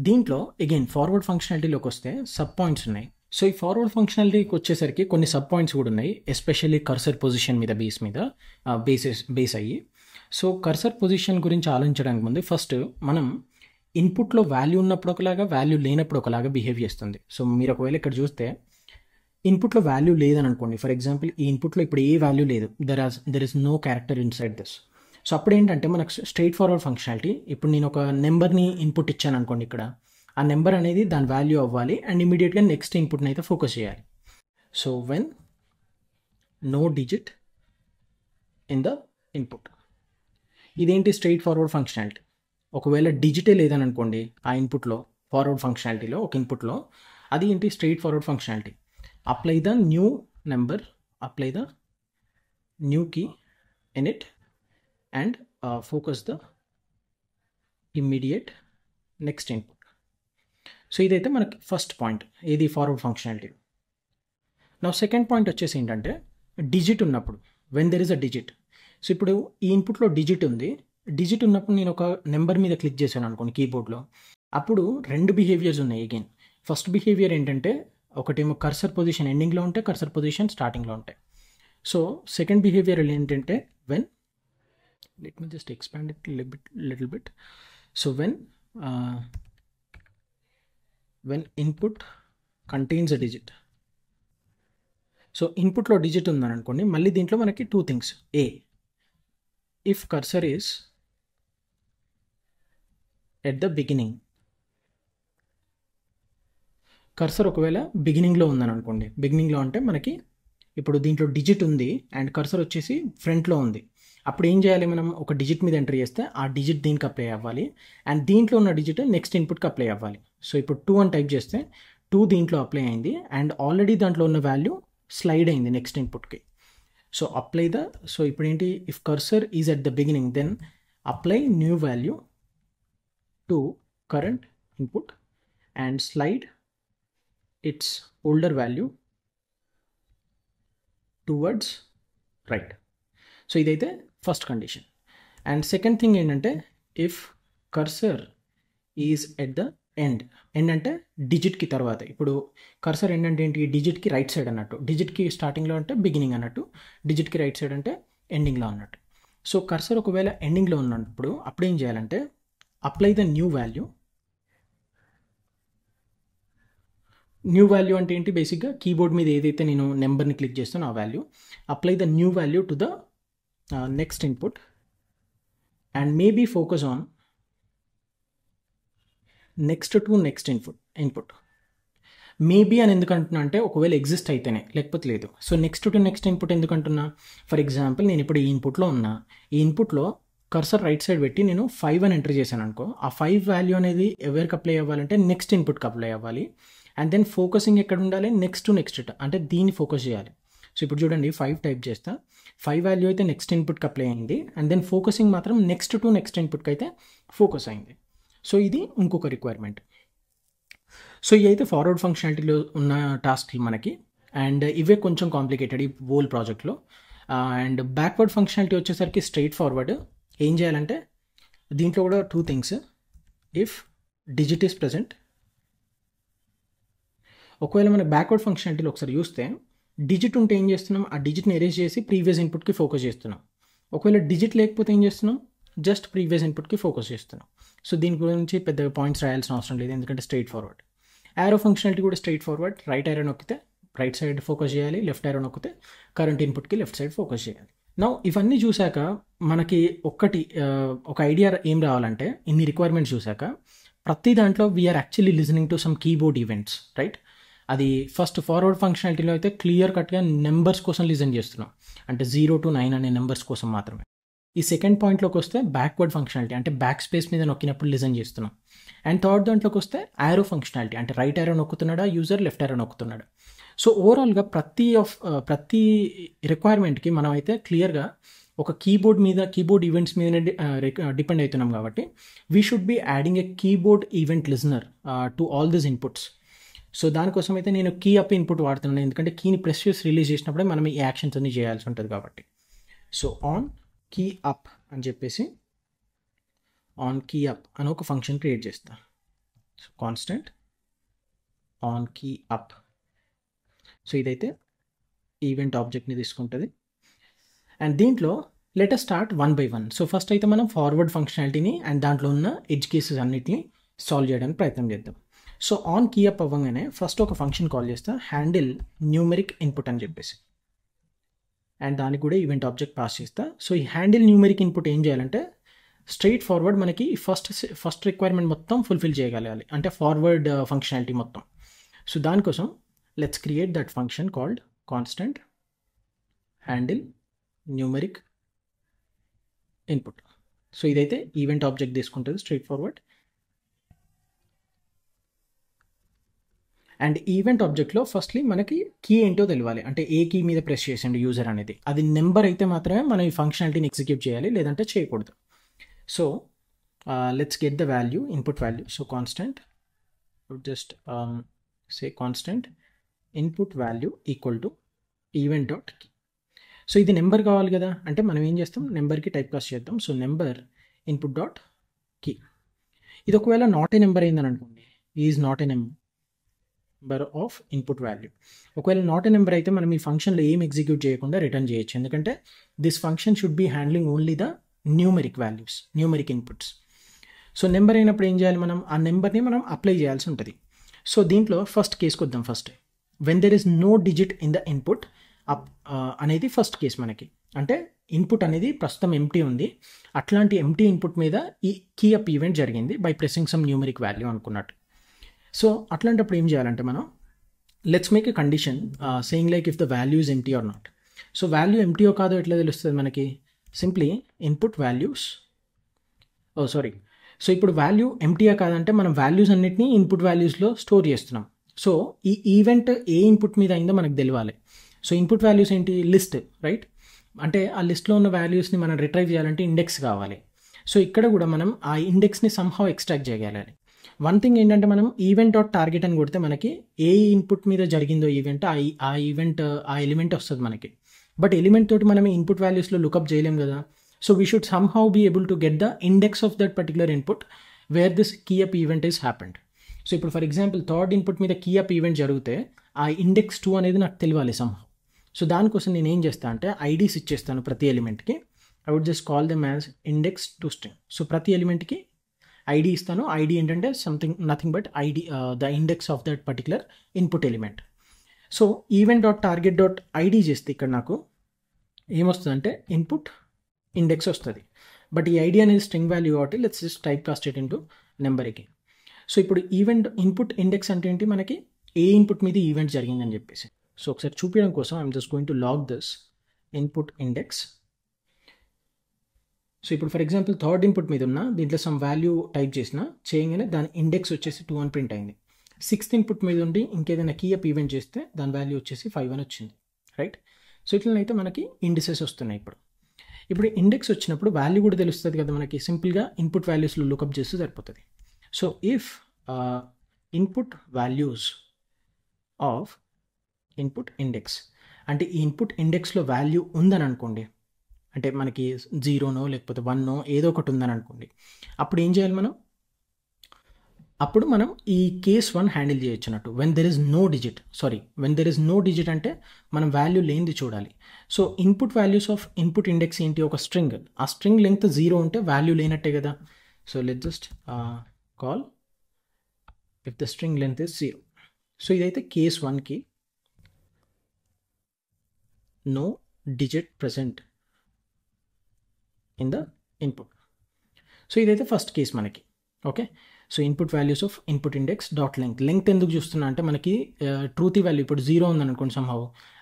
దీంట్లో అగైన్ ఫార్వర్డ్ ఫంక్షనాలిటీలోకి వస్తే సబ్ పాయింట్స్ ఉన్నాయి. సో ఈ ఫార్వర్డ్ ఫంక్షనాలిటీకి వచ్చేసరికి కొన్ని సబ్ పాయింట్స్ కూడా ఉన్నాయి, ఎస్పెషల్లీ కర్సర్ పొజిషన్ మీద బేస్ అయ్యి. సో కర్సర్ పొజిషన్ గురించి ఆలోచించడానికి ముందు ఫస్ట్ మనం ఇన్పుట్లో వాల్యూ ఉన్నప్పుడు ఒకలాగా, వాల్యూ లేనప్పుడు ఒకలాగా బిహేవ్ చేస్తుంది. సో మీరు ఒకవేళ ఇక్కడ చూస్తే ఇన్పుట్లో వాల్యూ లేదని అనుకోండి. ఫర్ ఎగ్జాంపుల్ ఈ ఇన్పుట్లో ఇప్పుడు ఏ వాల్యూ లేదు, there is no character inside this. So అప్పుడు ఏంటంటే మనకు స్ట్రైట్ ఫార్వర్డ్ ఫంక్షనాలిటీ, ఇప్పుడు నేను ఒక నెంబర్ని ఇన్పుట్ ఇచ్చాను అనుకోండి, ఇక్కడ ఆ నెంబర్ అనేది దాని వాల్యూ అవ్వాలి అండ్ ఇమీడియట్గా నెక్స్ట్ ఇన్పుట్ని అయితే ఫోకస్ చేయాలి. So when no digit in the input, ఇదేంటి స్ట్రైట్ ఫార్వర్డ్ ఫంక్షనాలిటీ. ఒకవేళ డిజిటే లేదని అనుకోండి ఆ ఇన్పుట్లో, ఫార్వర్డ్ ఫంక్షనాలిటీలో ఒక ఇన్పుట్లో, అది ఏంటి straightforward functionality. Apply the new number, apply the new key in it and focus the immediate next input. So ఇదైతే మనకి ఫస్ట్ పాయింట్, ఏది ఫార్వర్డ్ ఫంక్షనాలిటీ. నా సెకండ్ పాయింట్ వచ్చేసి ఏంటంటే డిజిట్ ఉన్నప్పుడు, when there is a digit. So ఇప్పుడు ఈ ఇన్పుట్లో డిజిట్ ఉంది, డిజిట్ ఉన్నప్పుడు నేను ఒక నెంబర్ మీద క్లిక్ చేశాను అనుకోండి కీబోర్డ్లో, అప్పుడు రెండు బిహేవియర్స్ ఉన్నాయి అగైన్. ఫస్ట్ బిహేవియర్ ఏంటంటే ఒకటేమో కర్సర్ పొజిషన్ ఎండింగ్లో ఉంటే, కర్సర్ పొజిషన్ స్టార్టింగ్లో ఉంటాయి. సో సెకండ్ బిహేవియర్ ఏంటంటే when, let me just expand it little bit. So when input contains a digit, so input లో digit ఉందని అనుకోండి, మళ్ళీ దీంట్లో మనకి two things. A, if cursor is at the beginning, cursor ఒకవేళ బిగినింగ్లో ఉందని అనుకోండి, బిగినింగ్లో అంటే మనకి ఇప్పుడు దీంట్లో డిజిట్ ఉంది అండ్ కర్సర్ వచ్చేసి ఫ్రంట్లో ఉంది, అప్పుడు ఏం చేయాలి, మనం ఒక డిజిట్ మీద ఎంటర్ చేస్తే ఆ డిజిట్ దీనికి అప్లై అవ్వాలి అండ్ దీంట్లో ఉన్న డిజిట్ నెక్స్ట్ ఇన్పుట్కి అప్లై అవ్వాలి. సో ఇప్పుడు 2 అని టైప్ చేస్తే 2 దీంట్లో అప్లై అయింది అండ్ ఆల్రెడీ దాంట్లో ఉన్న వాల్యూ స్లైడ్ అయింది నెక్స్ట్ ఇన్పుట్కి. సో అప్లై ద, సో ఇప్పుడు ఏంటి, if cursor is at the beginning then apply new value to current input and slide its older value towards right. So ఇదైతే first condition. And second thing ఏంటంటే if cursor is at the end, end అంటే డిజిట్కి తర్వాత. ఇప్పుడు cursor end అంటే ఏంటి, డిజిట్కి right side అన్నట్టు, డిజిట్కి స్టార్టింగ్లో అంటే బిగినింగ్ అన్నట్టు, డిజిట్కి రైట్ సైడ్ అంటే ఎండింగ్లో అన్నట్టు. సో కర్సర్ ఒకవేళ ఎండింగ్లో ఉన్నప్పుడు అప్పుడు ఏం చేయాలంటే apply the new value. New value అంటే ఏంటి, బేసిక్గా కీబోర్డ్ మీద ఏదైతే నేను నెంబర్ని క్లిక్ చేస్తానో ఆ value. Apply the new value to the next input and maybe focus on next to next input. Maybe అని ఎందుకంటున్నా అంటే ఒకవేళ ఎగ్జిస్ట్ అయితేనే, లేకపోతే లేదు. So next to next input ఎందుకంటున్నా, ఫర్ ఎగ్జాంపుల్ నేను ఇప్పుడు ఈ ఇన్పుట్లో ఉన్నా, ఈ ఇన్పుట్లో కర్సర్ రైట్ సైడ్ పెట్టి నేను 5 అని ఎంటర్ చేశాను అనుకో, ఆ 5 వాల్యూ అనేది ఎవరికి అప్లై అవ్వాలంటే నెక్స్ట్ ఇన్పుట్కి అప్లై అవ్వాలి. అండ్ దెన్ ఫోకసింగ్ ఎక్కడ ఉండాలి, నెక్స్ట్ టు నెక్స్ట్, అంటే దీన్ని ఫోకస్ చేయాలి. సో ఇప్పుడు చూడండి 5 టైప్ చేస్తా, 5 వాల్యూ అయితే నెక్స్ట్ ఇన్పుట్కి అప్లై అయింది, అండ్ దెన్ ఫోకసింగ్ మాత్రం నెక్స్ట్ టు నెక్స్ట్ ఇన్పుట్కి అయితే ఫోకస్ అయింది. సో ఇది ఇంకొక రిక్వైర్మెంట్. సో ఇవి అయితే ఫార్వర్డ్ ఫంక్షనాలిటీలో ఉన్న టాస్క్లు మనకి, అండ్ ఇవే కొంచెం కాంప్లికేటెడ్ ఈ హోల్ ప్రాజెక్ట్లో. అండ్ బ్యాక్వర్డ్ ఫంక్షనాలిటీ వచ్చేసరికి స్ట్రైట్ ఫార్వర్డ్. ఏం చేయాలంటే దీంట్లో కూడా 2 things. If digit is present, ఒకవేళ మన బ్యాక్వర్డ్ ఫంక్షనాలిటీలో ఒకసారి చూస్తే డిజిట్ ఉంటే ఏం చేస్తున్నాం, ఆ డిజిట్ని ఎరేజ్ చేసి ప్రీవియస్ ఇన్పుట్కి ఫోకస్ చేస్తున్నాం. ఒకవేళ డిజిట్ లేకపోతే ఏం చేస్తున్నాం, జస్ట్ ప్రీవియస్ ఇన్పుట్కి ఫోకస్ చేస్తున్నాం. సో దీని గురించి పెద్ద పాయింట్స్ రాయాల్సిన అవసరం లేదు, ఎందుకంటే స్ట్రైట్ ఫార్వర్డ్. యారో ఫంక్షనాలిటీ కూడా స్ట్రైట్ ఫార్వర్డ్. రైట్ యారో నొక్కితే రైట్ సైడ్ ఫోకస్ చేయాలి, లెఫ్ట్ యారో నొక్కితే కరెంట్ ఇన్పుట్కి లెఫ్ట్ సైడ్ ఫోకస్ చేయాలి. నౌ ఇవన్నీ చూశాక మనకి ఒక ఐడియా ఏం రావాలంటే, ఇన్ని రిక్వైర్మెంట్స్ చూశాక ప్రతి దాంట్లో we're actually listening to some keyboard events, right? అది ఫస్ట్ ఫార్వర్డ్ ఫంక్షనాలిటీలో అయితే క్లియర్ కట్గా నెంబర్స్ కోసం లిజన్ చేస్తున్నాం, అంటే 0 to 9 అనే నెంబర్స్ కోసం మాత్రమే. ఈ సెకండ్ పాయింట్లోకి వస్తే బ్యాక్వర్డ్ ఫంక్షనాలిటీ, అంటే బ్యాక్ స్పేస్ మీద నొక్కినప్పుడు లిజన్ చేస్తున్నాం. అండ్ థర్డ్ దాంట్లోకి వస్తే యారో ఫంక్షనాలిటీ, అంటే రైట్ యారో నొక్కుతున్నాడా యూజర్, లెఫ్ట్ యారో నొక్కుతున్నాడా. సో ఓవరాల్గా ప్రతి రిక్వైర్మెంట్కి మనం అయితే క్లియర్గా ఒక కీబోర్డ్ ఈవెంట్స్ మీద డిపెండ్ అవుతున్నాం. కాబట్టి we should be adding A keyboard event listener to all this inputs. So దానికోసం అయితే నేను కీ అప్ ఇన్పుట్ వాడుతున్నాను, ఎందుకంటే కీని ప్రెస్ చేసి రిలీజ్ చేసినప్పుడే మనం ఈ యాక్షన్స్ అన్ని చేయాల్సి ఉంటుంది కాబట్టి. సో ఆన్ కీ అప్ అని చెప్పేసి ఆన్ కీ అప్ అని ఒక ఫంక్షన్ క్రియేట్ చేస్తా. So constant on key up. So ఇదైతే ఈవెంట్ ఆబ్జెక్ట్ని తీసుకుంటుంది. అండ్ దీంట్లో let us start 1 by 1. So first అయితే మనం ఫార్వర్డ్ ఫంక్షనాలిటీని అండ్ దాంట్లో ఉన్న ఎడ్జ్ కేసెస్ అన్నిటిని సాల్వ్ చేయడానికి ప్రయత్నం చేద్దాం. సో ఆన్ కీ అప్ అవ్వగానే ఫస్ట్ ఒక ఫంక్షన్ కాల్ చేస్తా, హ్యాండిల్ న్యూమెరిక్ ఇన్పుట్ అని చెప్పేసి, అండ్ దానికి కూడా ఈవెంట్ ఆబ్జెక్ట్ పాస్ చేస్తా. సో ఈ హ్యాండిల్ న్యూమెరిక్ ఇన్పుట్ ఏం చేయాలంటే స్ట్రైట్ ఫార్వర్డ్ మనకి ఫస్ట్ రిక్వైర్మెంట్ మొత్తం ఫుల్ఫిల్ చేయగలగాలి, అంటే ఫార్వర్డ్ ఫంక్షనాలిటీ మొత్తం. సో దానికోసం let's create that function called constant handle numeric input. So ఇదైతే ఈవెంట్ ఆబ్జెక్ట్ తీసుకుంటుంది స్ట్రైట్ ఫార్వర్డ్. అండ్ ఈవెంట్ ఆబ్జెక్ట్లో ఫస్ట్లీ మనకి కీ ఏంటో తెలియాలి, అంటే ఏ కీ మీద ప్రెస్ చేసిండు యూజర్ అనేది. అది నెంబర్ అయితే మాత్రమే మనం ఈ ఫంక్షనాలిటీని ఎగ్జిక్యూట్ చేయాలి, లేదంటే చేయకూడదు. So let's get the value, input value. So constant just say constant input value equal to event dot key. So ఇది నెంబర్ కావాలి కదా, అంటే మనం ఏం చేస్తాం, నెంబర్కి టైప్ కాస్ట్ చేద్దాం. So number input dot key. ఇది ఒకవేళ నాట్ ఏ నెంబర్ అయిందని అనుకోండి, is not a number of input value. ఒకవేళ నాట్ ఏ నెంబర్ అయితే మనం ఈ ఫంక్షన్లో ఏం ఎగ్జిక్యూట్ చేయకుండా రిటర్న్ చేయొచ్చు, ఎందుకంటే this function should be handling only the numeric values, numeric inputs. So number అయినప్పుడు ఏం చేయాలి, మనం ఆ నెంబర్ని మనం అప్లై చేయాల్సి ఉంటుంది. సో దీంట్లో ఫస్ట్ కేసుకి వద్దాం. First when there is no digit in the input up అనేది ఫస్ట్ కేస్ మనకి, అంటే ఇన్పుట్ అనేది ప్రస్తుతం ఎంటీ ఉంది, అట్లాంటి ఎంటీ ఇన్పుట్ మీద ఈ కీ అప్ ఈవెంట్ జరిగింది by pressing some numeric value అనుకున్నట్టు. సో అట్లాంటప్పుడు ఏం చేయాలంటే మనం let's make a condition saying like if the value is empty or not. So value ఎంటీయో కాదో ఎట్లా తెలుస్తుంది మనకి, సింప్లీ ఇన్పుట్ వాల్యూస్ సో ఇప్పుడు వాల్యూ ఎంటీయా కాదంటే మనం వాల్యూస్ అన్నిటినీ ఇన్పుట్ వాల్యూస్లో స్టోర్ చేస్తున్నాం. సో ఈ ఈవెంట్ ఏ ఇన్పుట్ మీద అయిందో మనకు తెలియాలి. సో ఇన్పుట్ వాల్యూస్ ఏంటి, లిస్ట్, రైట్? అంటే ఆ లిస్ట్లో ఉన్న వాల్యూస్ని మనం రిట్రైవ్ చేయాలంటే ఇండెక్స్ కావాలి. సో ఇక్కడ కూడా మనం ఆ ఇండెక్స్ని సమ్హౌ ఎక్స్ట్రాక్ట్ చేయగలాలి. వన్ థింగ్ ఏంటంటే మనం ఈవెంట్ డాట్ టార్గెట్ అని కొడితే మనకి ఏ ఇన్పుట్ మీద జరిగిందో ఈవెంట్ ఆ ఎలిమెంట్ వస్తుంది మనకి. బట్ ఎలిమెంట్ తోటి మనం ఇన్పుట్ వాల్యూస్లో లుకప్ చేయలేం కదా. So we should somehow be able to get the index of that particular input where this key up event is happened. So ఇప్పుడు ఫర్ ఎగ్జాంపుల్ థర్డ్ ఇన్పుట్ మీద key up event జరిగితే ఆ index 2 అనేది నాకు తెలియాలి somehow. So దానికోసం నేను ఏం చేస్తాను అంటే ఐడీస్ ఇచ్చేస్తాను ప్రతి ఎలిమెంట్కి. I would just call them as index to string. So ప్రతి ఎలిమెంట్కి ఐడి ఇస్తాను. ఐడి ఏంటంటే nothing but ID, the index of that particular input element. So event dot target dot ID చేస్తే ఇక్కడ నాకు ఏమొస్తుందంటే ఇన్పుట్ ఇండెక్స్ వస్తుంది. బట్ ఈ ఐడి అనేది స్ట్రింగ్ వాల్యూ కాబట్టి let's just type cast it into number again. So ఇప్పుడు event input index అంటే ఏంటి, మనకి ఏ ఇన్పుట్ మీద ఈవెంట్ జరిగిందని చెప్పేసి. సో ఒకసారి చూపించడం కోసం I'm just going to log this input index. So ఇప్పుడు ఫర్ ఎగ్జాంపుల్ థర్డ్ ఇన్పుట్ మీద ఉన్న దీంట్లో సమ్ వాల్యూ టైప్ చేసిన చేయగానే దాని ఇండెక్స్ వచ్చేసి 2 అని ప్రింట్ అయింది. సిక్స్త్ ఇన్పుట్ మీద ఉండి ఇంకేదైనా కీ అప్ ఈవెంట్ చేస్తే దాని వాల్యూ వచ్చేసి 5 అని వచ్చింది, రైట్. సో ఇట్లనైతే మనకి ఇండిసెస్ వస్తున్నాయి. ఇప్పుడు ఇండెక్స్ వచ్చినప్పుడు వాల్యూ కూడా తెలుస్తుంది కదా మనకి. సింపుల్గా ఇన్పుట్ వాల్యూస్లో లుకప్ చేస్తే సరిపోతుంది. So if input values of input index, అంటే ఈ ఇన్పుట్ ఇండెక్స్లో వాల్యూ ఉందని అనుకోండి, అంటే మనకి 0నో లేకపోతే 1నో ఏదో ఒకటి ఉందని అనుకోండి, అప్పుడు ఏం చేయాలి మనం? అప్పుడు మనం ఈ కేస్ 1 హ్యాండిల్ చేయొచ్చు అన్నట్టు. When there is no digit అంటే మనం వాల్యూ లేనిది చూడాలి. So input values of input index ఏంటి? ఒక స్ట్రింగ్. ఆ స్ట్రింగ్ లెంగ్త్ 0 ఉంటే వాల్యూ లేనట్టే కదా. So let just call if the string length is 0. So ఇదైతే కేస్ 1కి no digit present in the input. So ఇదైతే ఫస్ట్ కేస్ మనకి. Okay, so input values of input index dot length ఎందుకు చూస్తున్నా అంటే మనకి ట్రూతీ వాల్యూ ఇప్పుడు 0 ఉందని అనుకోండి, సమ్హౌ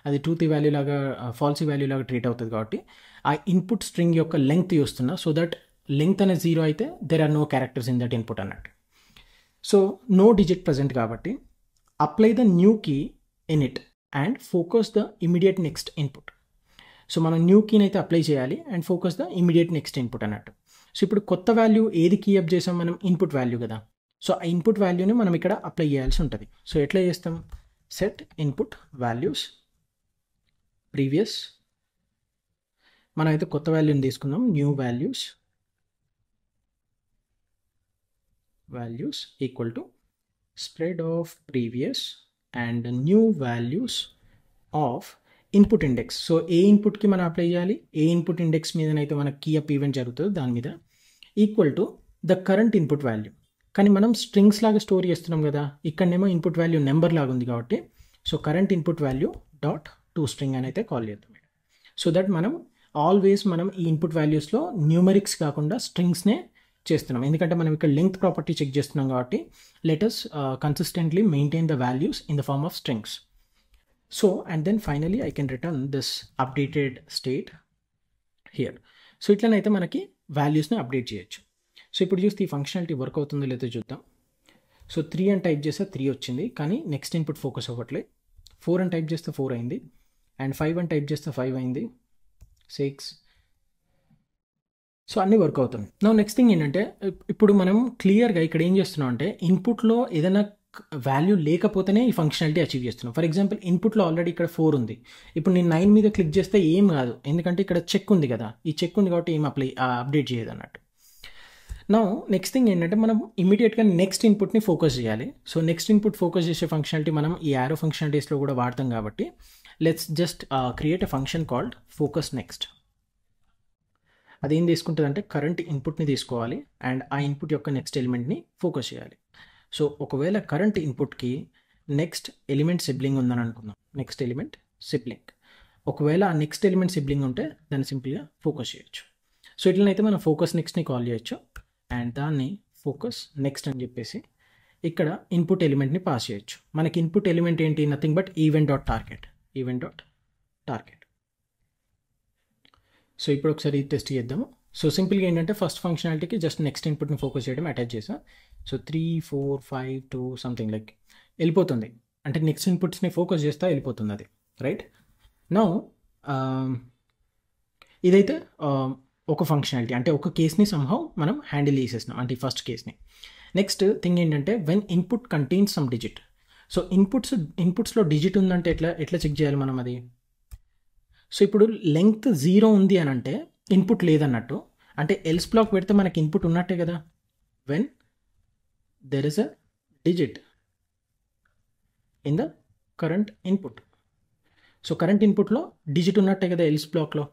అది ట్రూతీ వాల్యూ లాగా ఫాల్సీ వాల్యూ లాగా ట్రీట్ అవుతుంది కాబట్టి ఆ ఇన్పుట్ స్ట్రింగ్ యొక్క లెంగ్త్ చూస్తున్నా. సో దట్ లెంగ్త్ అనేది 0 అయితే there are no characters in that input అన్నట్టు. సో నో డిజిట్ ప్రజెంట్ కాబట్టి apply the new key in it and focus the immediate next input. So మనం న్యూ కీని అయితే apply చేయాలి and focus the immediate next input అన్నట్టు. So ఇప్పుడు కొత్త value ఏది కీ అప్ చేసాం మనం? ఇన్పుట్ వాల్యూ కదా. సో ఆ ఇన్పుట్ వాల్యూని మనం ఇక్కడ అప్లై చేయాల్సి ఉంటుంది. సో ఎట్లా చేస్తాం? సెట్ ఇన్పుట్ వాల్యూస్ ప్రీవియస్, మనం అయితే కొత్త వాల్యూని తీసుకుందాం, new values equal to spread of previous and new values of input index. So ఏ ఇన్పుట్కి మనం అప్లై చేయాలి? ఏ ఇన్పుట్ ఇండెక్స్ మీదనైతే మనకి కీ అప్ ఈవెంట్ జరుగుతుందో దాని మీద, equal to the current input value. కానీ మనం స్ట్రింగ్స్ లాగా స్టోర్ చేస్తున్నాం కదా, ఇక్కడనేమో ఇన్పుట్ వాల్యూ నెంబర్ లాగా ఉంది కాబట్టి so current input value dot to string అని అయితే కాల్ చేద్దాం. సో దట్ మనం ఆల్వేస్ ఈ ఇన్పుట్ వాల్యూస్లో న్యూమరిక్స్ కాకుండా స్ట్రింగ్స్నే చేస్తున్నాం, ఎందుకంటే మనం ఇక్కడ లెంగ్త్ ప్రాపర్టీ చెక్ చేస్తున్నాం కాబట్టి let us consistently maintain the values in the form of strings. So and then finally I can return this updated state here. So ఇట్లనైతే మనకి వాల్యూస్ని అప్డేట్ చేయొచ్చు. సో ఇప్పుడు చూస్తే ఈ ఫంక్షనాలిటీ వర్క్ అవుతుందో లేదో చూద్దాం. సో 3 అని టైప్ చేస్తే 3 వచ్చింది, కానీ నెక్స్ట్ ఇన్పుట్ ఫోకస్ అవ్వట్లేదు. 4 అని టైప్ చేస్తే 4 అయింది, అండ్ 5 అని టైప్ చేస్తే 5 అయింది, 6. సో అన్నీ వర్క్ అవుతుంది. నా నెక్స్ట్ థింగ్ ఏంటంటే ఇప్పుడు మనం క్లియర్గా ఇక్కడ ఏం చేస్తున్నాం అంటే ఇన్పుట్లో ఏదైనా వాల్యూ లేకపోతేనే ఈ ఫంక్షనాలిటీ అచీవ్ చేస్తున్నాం. ఫర్ ఎగ్జాంపుల్ ఇన్పుట్లో ఆల్రెడీ ఇక్కడ 4 ఉంది, ఇప్పుడు నేను 9 మీద క్లిక్ చేస్తే ఏం కాదు, ఎందుకంటే ఇక్కడ చెక్ ఉంది కదా, ఈ చెక్ ఉంది కాబట్టి ఏం అప్డేట్ చేయదు అన్నట్టు. నా నెక్స్ట్ థింగ్ ఏంటంటే మనం ఇమీడియట్గా నెక్స్ట్ ఇన్పుట్ని ఫోకస్ చేయాలి. సో నెక్స్ట్ ఇన్పుట్ ఫోకస్ చేసే ఫంక్షనాలిటీ మనం ఈ యారో ఫంక్షనాలిటీస్లో కూడా వాడతాం కాబట్టి let's just create a function called focus next. అదేం తీసుకుంటుంది అంటే కరెంట్ ఇన్పుట్ని తీసుకోవాలి అండ్ ఆ ఇన్పుట్ యొక్క నెక్స్ట్ ఎలిమెంట్ని ఫోకస్ చేయాలి. సో ఒకవేళ కరెంట్ ఇన్పుట్కి నెక్స్ట్ ఎలిమెంట్ సిబ్లింగ్ ఉందని అనుకుందాం, నెక్స్ట్ ఎలిమెంట్ సిబ్లింగ్, ఒకవేళ ఆ నెక్స్ట్ ఎలిమెంట్ సిబ్లింగ్ ఉంటే దాన్ని సింపుల్గా ఫోకస్ చేయొచ్చు. సో ఇట్లనైతే మనం ఫోకస్ నెక్స్ట్ని కాల్ చేయొచ్చు అండ్ దాన్ని ఫోకస్ నెక్స్ట్ అని చెప్పేసి ఇక్కడ ఇన్పుట్ ఎలిమెంట్ని పాస్ చేయొచ్చు. మనకి ఇన్పుట్ ఎలిమెంట్ ఏంటి? Nothing but event dot target. So ఇప్పుడు ఒకసారి టెస్ట్ చేద్దాము. సో సింపుల్గా ఏంటంటే ఫస్ట్ ఫంక్షనాలిటీకి జస్ట్ నెక్స్ట్ ఇన్పుట్ని ఫోకస్ చేయడం అటాచ్ చేసాం. సో 3, 4, 5, 2 సంథింగ్ లైక్ వెళ్ళిపోతుంది, అంటే నెక్స్ట్ ఇన్పుట్స్ని ఫోకస్ చేస్తా వెళ్ళిపోతుంది అది, రైట్. నౌ ఇదైతే ఒక ఫంక్షనాలిటీ, అంటే ఒక కేస్ని సంహౌ మనం హ్యాండిల్ చేసేసినాం, అంటే ఈ ఫస్ట్ కేస్ని. నెక్స్ట్ థింగ్ ఏంటంటే when input contains some digit. So ఇన్పుట్స్లో డిజిట్ ఉందంటే ఎట్లా చెక్ చేయాలి మనం అది? సో ఇప్పుడు లెంగ్త్ 0 ఉంది అని అంటే ఇన్పుట్ లేదన్నట్టు, అంటే ఎల్స్ బ్లాక్ పెడితే మనకి ఇన్పుట్ ఉన్నట్టే కదా. When there is a digit in the current input. So current ఇన్పుట్లో డిజిట్ ఉన్నట్టే కదా ఎల్స్ బ్లాక్లో.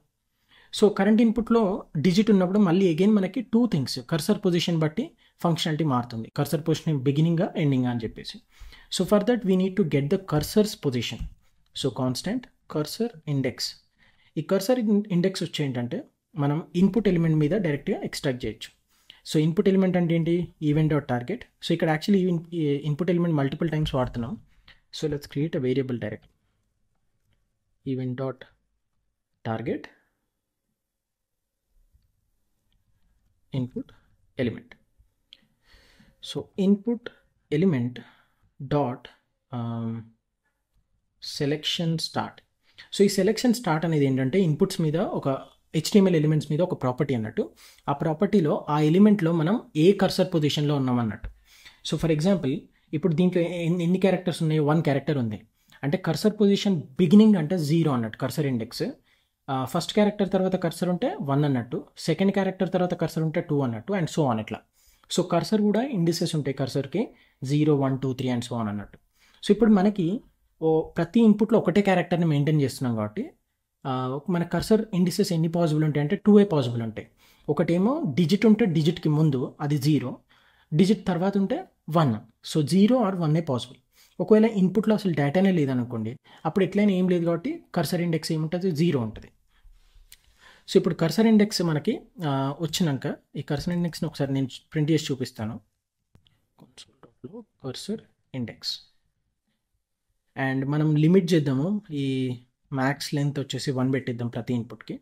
సో కరెంట్ ఇన్పుట్లో డిజిట్ ఉన్నప్పుడు మళ్ళీ అగైన్ మనకి 2 థింగ్స్, కర్సర్ పొజిషన్ బట్టి ఫంక్షనాలిటీ మారుతుంది, కర్సర్ పొజిషన్ బిగినింగ్గా ఎండింగ్గా అని చెప్పేసి. So for that we need to get the cursors position. So constant cursor index. ఈ కర్సర్ ఇండెక్స్ వచ్చి ఏంటంటే మనం ఇన్పుట్ ఎలిమెంట్ మీద డైరెక్ట్గా ఎక్స్ట్రాక్ట్ చేయొచ్చు. సో ఇన్పుట్ ఎలిమెంట్ అంటే ఏంటి? Event dot target. సో ఇక్కడ actually input element multiple times వాడుతున్నాం. So let's create a variable direct, event dot target input element. So input element dot selection start. So ఈ selection start అనేది ఏంటంటే inputs మీద ఒక HTML elements మీద ఒక property అన్నట్టు. ఆ ప్రాపర్టీలో ఆ ఎలిమెంట్లో మనం ఏ కర్సర్ పొజిషన్లో ఉన్నాం అన్నట్టు. సో ఫర్ ఎగ్జాంపుల్ ఇప్పుడు దీంట్లో ఎన్ని క్యారెక్టర్స్ ఉన్నాయి? 1 క్యారెక్టర్ ఉంది. అంటే కర్సర్ పొజిషన్ బిగినింగ్ అంటే 0 అన్నట్టు కర్సర్ ఇండెక్స్. ఫస్ట్ క్యారెక్టర్ తర్వాత కర్సర్ ఉంటే 1 అన్నట్టు, సెకండ్ క్యారెక్టర్ తర్వాత కర్సర్ ఉంటే 2 అన్నట్టు, అండ్ సో ఆన్ ఇట్లా. సో కర్సర్ కూడా ఇండిసెస్ ఉంటాయి కర్సర్కి 0, 1, 2, 3 అండ్ సో ఆన్ అన్నట్టు. సో ఇప్పుడు మనకి ప్రతి ఇన్పుట్లో ఒకటే క్యారెక్టర్ని మెయింటైన్ చేస్తున్నాం కాబట్టి మన కర్సర్ ఇండిసెస్ ఎన్ని పాసిబుల్ ఉంటాయి అంటే 2 పాసిబుల్ ఉంటాయి. ఒకటేమో డిజిట్ ఉంటే డిజిట్కి ముందు అది 0, డిజిట్ తర్వాత ఉంటే 1. So 0 or 1 possible. ఒకవేళ ఇన్పుట్లో అసలు డేటానే లేదనుకోండి, అప్పుడు ఎట్లయినా ఏం లేదు కాబట్టి కర్సర్ ఇండెక్స్ ఏముంటుంది? 0 ఉంటుంది. సో ఇప్పుడు కర్సర్ ఇండెక్స్ మనకి వచ్చినాక ఈ కర్సర్ ఇండెక్స్ని ఒకసారి నేను ప్రింట్ చేసి చూపిస్తాను. కర్సర్ ఇండెక్స్ అండ్ మనం లిమిట్ చేద్దాము. ఈ మ్యాక్స్ లెంత్ వచ్చేసి 1 పెట్టిద్దాం ప్రతి ఇన్పుట్కి.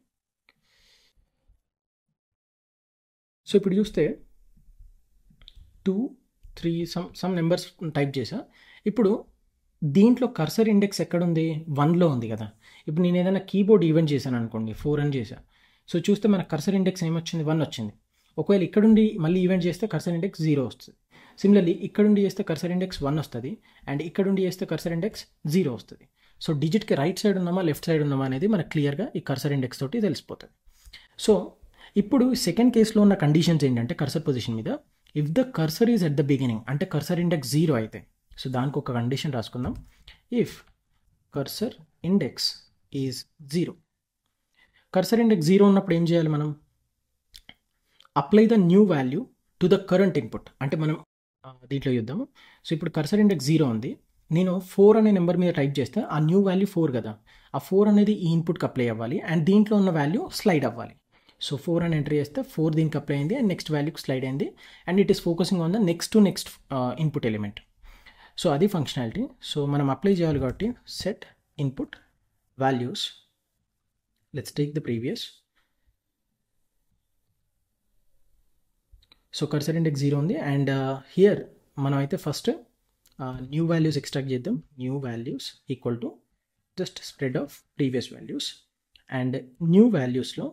సో ఇప్పుడు చూస్తే 2, 3 సమ్ నెంబర్స్ టైప్ చేసా. ఇప్పుడు దీంట్లో కర్సర్ ఇండెక్స్ ఎక్కడుంది? 1లో ఉంది కదా. ఇప్పుడు నేను ఏదైనా కీబోర్డ్ ఈవెంట్ చేశాను అనుకోండి, 4 అని చేశా. సో చూస్తే మన కర్సర్ ఇండెక్స్ ఏమొచ్చింది? 1 వచ్చింది. ఒకవేళ ఇక్కడుండి మళ్ళీ ఈవెంట్ చేస్తే కర్సర్ ఇండెక్స్ 0 వస్తుంది. సిమిలర్లీ ఇక్కడుండి చేస్తే కర్సర్ ఇండెక్స్ 1 వస్తుంది, అండ్ ఇక్కడుండి చేస్తే కర్సర్ ఇండెక్స్ 0 వస్తుంది. సో డిజిట్కి రైట్ సైడ్ ఉన్నామా లెఫ్ట్ సైడ్ ఉన్నామా అనేది మనకు క్లియర్గా ఈ కర్సర్ ఇండెక్స్ తోటి తెలిసిపోతుంది. సో ఇప్పుడు సెకండ్ కేసులో ఉన్న కండిషన్స్ ఏంటంటే కర్సర్ పొజిషన్ మీద, if the cursor is at the beginning అంటే కర్సర్ ఇండెక్స్ 0 అయితే, సో దానికి ఒక కండిషన్ రాసుకుందాం. If cursor index is 0, cursor index 0 ఉన్నప్పుడు ఏం చేయాలి మనం? Apply the new value to the current input. అంటే మనం దీంట్లో చూద్దాము. సో ఇప్పుడు కర్సర్ ఇండెక్స్ 0 ఉంది, నేను 4 అనే నెంబర్ మీద టైప్ చేస్తే ఆ న్యూ వాల్యూ 4 కదా. ఆ 4 అనేది ఈ ఇన్పుట్కి అప్లై అవ్వాలి అండ్ దీంట్లో ఉన్న వాల్యూ స్లైడ్ అవ్వాలి. సో 4 అని ఎంటర్ చేస్తే 4 దీనికి అప్లై అయింది అండ్ నెక్స్ట్ వాల్యూకి స్లైడ్ అయింది, and it is focusing on the next input element. So అది ఫంక్షనాలిటీ. సో మనం అప్లై చేయాలి కాబట్టి set input values, let's take the previous. So cursor index 0 ఉంది అండ్ హియర్ మనం అయితే ఫస్ట్ న్యూ వాల్యూస్ ఎక్స్ట్రాక్ట్ చేద్దాం. New values equal to just spread of previous values. And new వాల్యూస్లో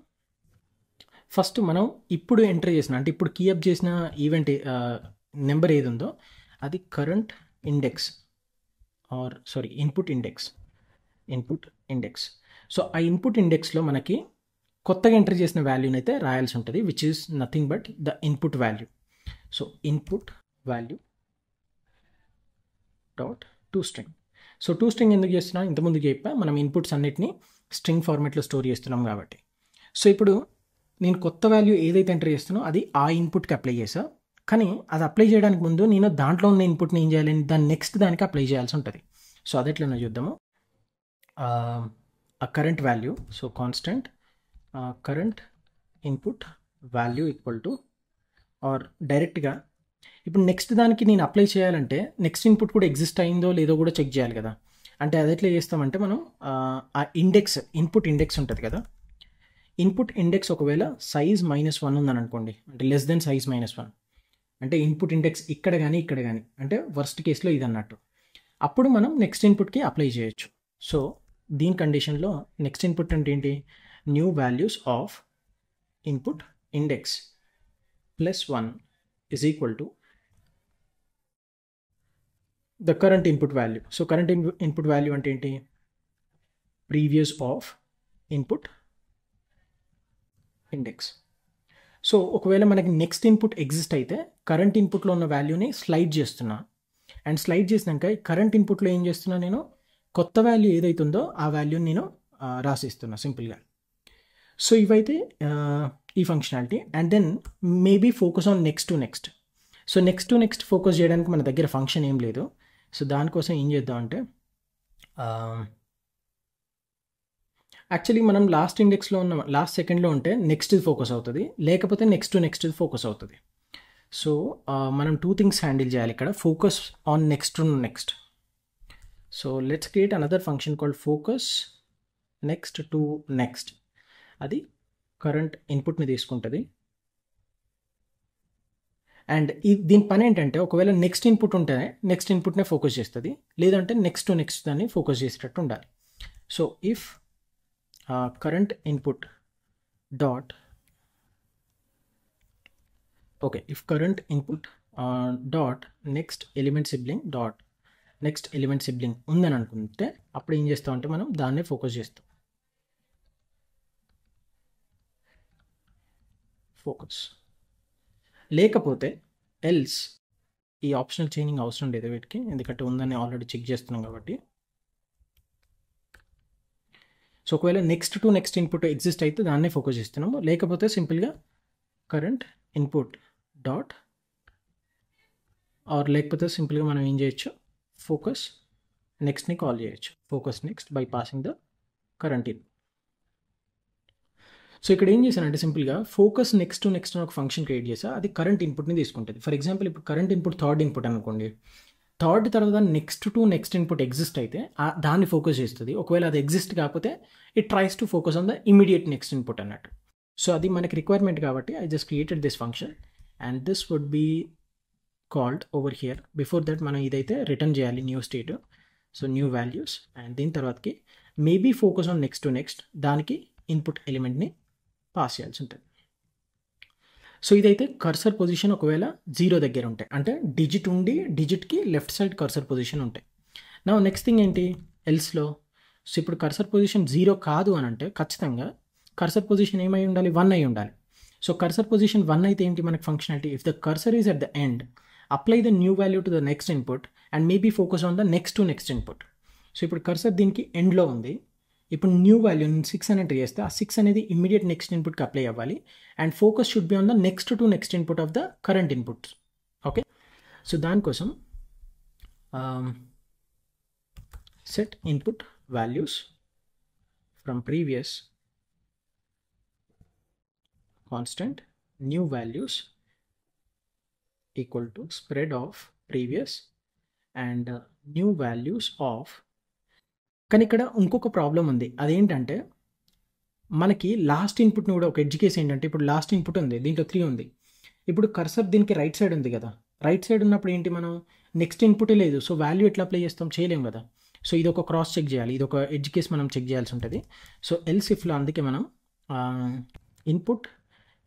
first మనం ఇప్పుడు ఎంటర్ చేసిన అంటే ఇప్పుడు కీఅప్ చేసిన ఈవెంట్ నెంబర్ ఏది ఉందో అది current index or input index. So ఆ ఇన్పుట్ ఇండెక్స్లో మనకి కొత్తగా ఎంటర్ చేసిన వాల్యూని అయితే రాయాల్సి ఉంటుంది, which is nothing but the input value. So input value dot toString. So toString ఎందుకు చేస్తున్నాం? ఇంతకుముందుకు చెప్పా, మనం ఇన్పుట్స్ అన్నిటిని స్ట్రింగ్ ఫార్మాట్లో స్టోర్ చేస్తున్నాం కాబట్టి. సో ఇప్పుడు నేను కొత్త వాల్యూ ఏదైతే ఎంటర్ చేస్తానో అది ఆ ఇన్పుట్కి అప్లై చేసా, కానీ అది అప్లై చేయడానికి ముందు నేను దాంట్లో ఉన్న ఇన్పుట్ని ఏం చేయాలి? దాన్ని నెక్స్ట్ దానికి అప్లై చేయాల్సి ఉంటుంది. సో అది ఎట్లనో చూద్దాము. ఆ current value, so constant current input value equal to or డైరెక్ట్గా ఇప్పుడు నెక్స్ట్ దానికి నేను అప్లై చేయాలంటే నెక్స్ట్ ఇన్పుట్ కూడా ఎగ్జిస్ట్ అయిందో లేదో కూడా చెక్ చేయాలి కదా. అంటే అది ఎట్లా చేస్తామంటే మనం ఆ ఇన్పుట్ ఇండెక్స్ ఉంటుంది కదా, ఇన్పుట్ ఇండెక్స్ ఒకవేళ సైజ్ -1 ఉందని అనుకోండి, అంటే లెస్ దెన్ సైజ్ -1 అంటే ఇన్పుట్ ఇండెక్స్ ఇక్కడ కానీ అంటే వర్స్ట్ కేసులో ఇది అన్నట్టు, అప్పుడు మనం నెక్స్ట్ ఇన్పుట్కి అప్లై చేయొచ్చు. సో దీని కండిషన్లో నెక్స్ట్ ఇన్పుట్ అంటే ఏంటి? New values of input index +1 is equal to the current input value. So current input value అంటే ఏంటి? previous of input index. So ఒకవేళ మనకి నెక్స్ట్ ఇన్పుట్ ఎగ్జిస్ట్ అయితే కరెంట్ ఇన్పుట్లో ఉన్న వాల్యూని స్లైడ్ చేస్తున్నా, అండ్ స్లైడ్ చేసినాక కరెంట్ ఇన్పుట్లో ఏం చేస్తున్నా? నేను కొత్త వాల్యూ ఏదైతుందో ఆ వాల్యూని నేను రాసిస్తున్నా సింపుల్గా. సో ఇవైతే ఈ functionality. And then maybe focus on next. So next focus చేయడానికి మన దగ్గర ఫంక్షన్ ఏం లేదు. సో దానికోసం ఏం చేద్దామంటే యాక్చువల్లీ మనం లాస్ట్ సెకండ్లో ఉంటే నెక్స్ట్ ఫోకస్ అవుతుంది, లేకపోతే నెక్స్ట్ ఫోకస్ అవుతుంది. సో మనం 2 థింగ్స్ హ్యాండిల్ చేయాలి ఇక్కడ, focus on next. So let's create another function called focus next. అది కరెంట్ ఇన్పుట్ని తీసుకుంటుంది అండ్ దీని పని ఏంటంటే ఒకవేళ నెక్స్ట్ ఇన్పుట్ ఉంటే నెక్స్ట్ ఇన్పుట్నే ఫోకస్ చేస్తుంది, లేదంటే నెక్స్ట్ టు నెక్స్ట్ దాన్ని ఫోకస్ చేసేటట్టు ఉండాలి. So if current input dot if current input dot next element sibling ఉందని అనుకుంటే అప్పుడు ఏం చేస్తామంటే మనం దాన్నే ఫోకస్ చేస్తాం. లేకపోతే ఎల్స్ ఈ ఆప్షనల్ చైనింగ్ అవసరం లేదు వీటికి, ఎందుకంటే ఉందని ఆల్రెడీ చెక్ చేస్తున్నాం కాబట్టి. సో ఒకవేళ next to next input exist అయితే దాన్నే ఫోకస్ చేస్తున్నాము, లేకపోతే సింపుల్గా కరెంట్ ఇన్పుట్ డాట్ లేకపోతే సింపుల్గా మనం ఏం చేయొచ్చు, ఫోకస్ నెక్స్ట్ని కాల్ చేయొచ్చు, focus next by passing the current in. So ఇక్కడ ఏం చేశానంటే సింపుల్గా ఫోకస్ నెక్స్ట్ టు నెక్స్ట్ అని ఒక ఫంక్షన్ క్రియేట్ చేసా, అది కరెంట్ ఇన్పుట్ని తీసుకుంటుంది. ఫర్ ఎగ్జాంపుల్ ఇప్పుడు కరెంట్ ఇన్పుట్ థర్డ్ ఇన్పుట్ అనుకోండి, థర్డ్ తర్వాత next to next input exist అయితే దాన్ని ఫోకస్ చేస్తుంది. ఒకవేళ అది ఎగ్జిస్ట్ కాకపోతే it tries to focus on the immediate next input అన్నట్టు. సో అది మనకి రిక్వైర్మెంట్ కాబట్టి I just created this function and this would be called over here. Before that మనం ఇదైతే రిటర్న్ చేయాలి new state, so new values, and దీని తర్వాతకి maybe focus on next to next దానికి ఇన్పుట్ ఎలిమెంట్ని పాస్ చేయాల్సి ఉంటుంది. సో ఇదైతే కర్సర్ పొజిషన్ ఒకవేళ 0 దగ్గర ఉంటాయి, అంటే డిజిట్ ఉండి డిజిట్కి లెఫ్ట్ సైడ్ కర్సర్ పొజిషన్ ఉంటాయి. నా నెక్స్ట్ థింగ్ ఏంటి ఎల్స్లో, సో ఇప్పుడు కర్సర్ పొజిషన్ 0 కాదు అని అంటే ఖచ్చితంగా కర్సర్ పొజిషన్ ఏమై ఉండాలి, 1 అయి ఉండాలి. సో కర్సర్ పొజిషన్ 1 అయితే ఏంటి మనకి functionality, if the cursor is at the end apply the new value to the next input and maybe focus on the next to next input. So ఇప్పుడు cursor దీనికి ఎండ్లో ఉంది, ఇప్పుడు న్యూ వాల్యూ 6 అని enter చేస్తే ఆ 6 అనేది ఇమ్మీడియట్ నెక్స్ట్ ఇన్పుట్కి అప్లై అవ్వాలి and focus should be on the next to next input of the current input. Okay, so దానికోసం set input values from previous constant new values equal to spread of previous and new values of. కానీ ఇక్కడ ఇంకొక problem ఉంది, అదేంటంటే మనకి last ఇన్పుట్ని కూడా ఒక edge case ఏంటంటే ఇప్పుడు లాస్ట్ ఇన్పుట్ ఉంది, దీంట్లో 3 ఉంది. ఇప్పుడు కర్సర్ దీనికి రైట్ సైడ్ ఉంది కదా, రైట్ సైడ్ ఉన్నప్పుడు ఏంటి మనం నెక్స్ట్ ఇన్పుటే లేదు, సో వాల్యూ ఎట్లా అప్లై చేస్తాం, చేయలేం కదా. సో ఇది ఒక క్రాస్ చెక్ చేయాలి, ఇది ఒక ఎడ్జ్ కేస్ మనం చెక్ చేయాల్సి ఉంటుంది. సో ఎల్స్ ఇఫ్లో అందుకే మనం ఇన్పుట్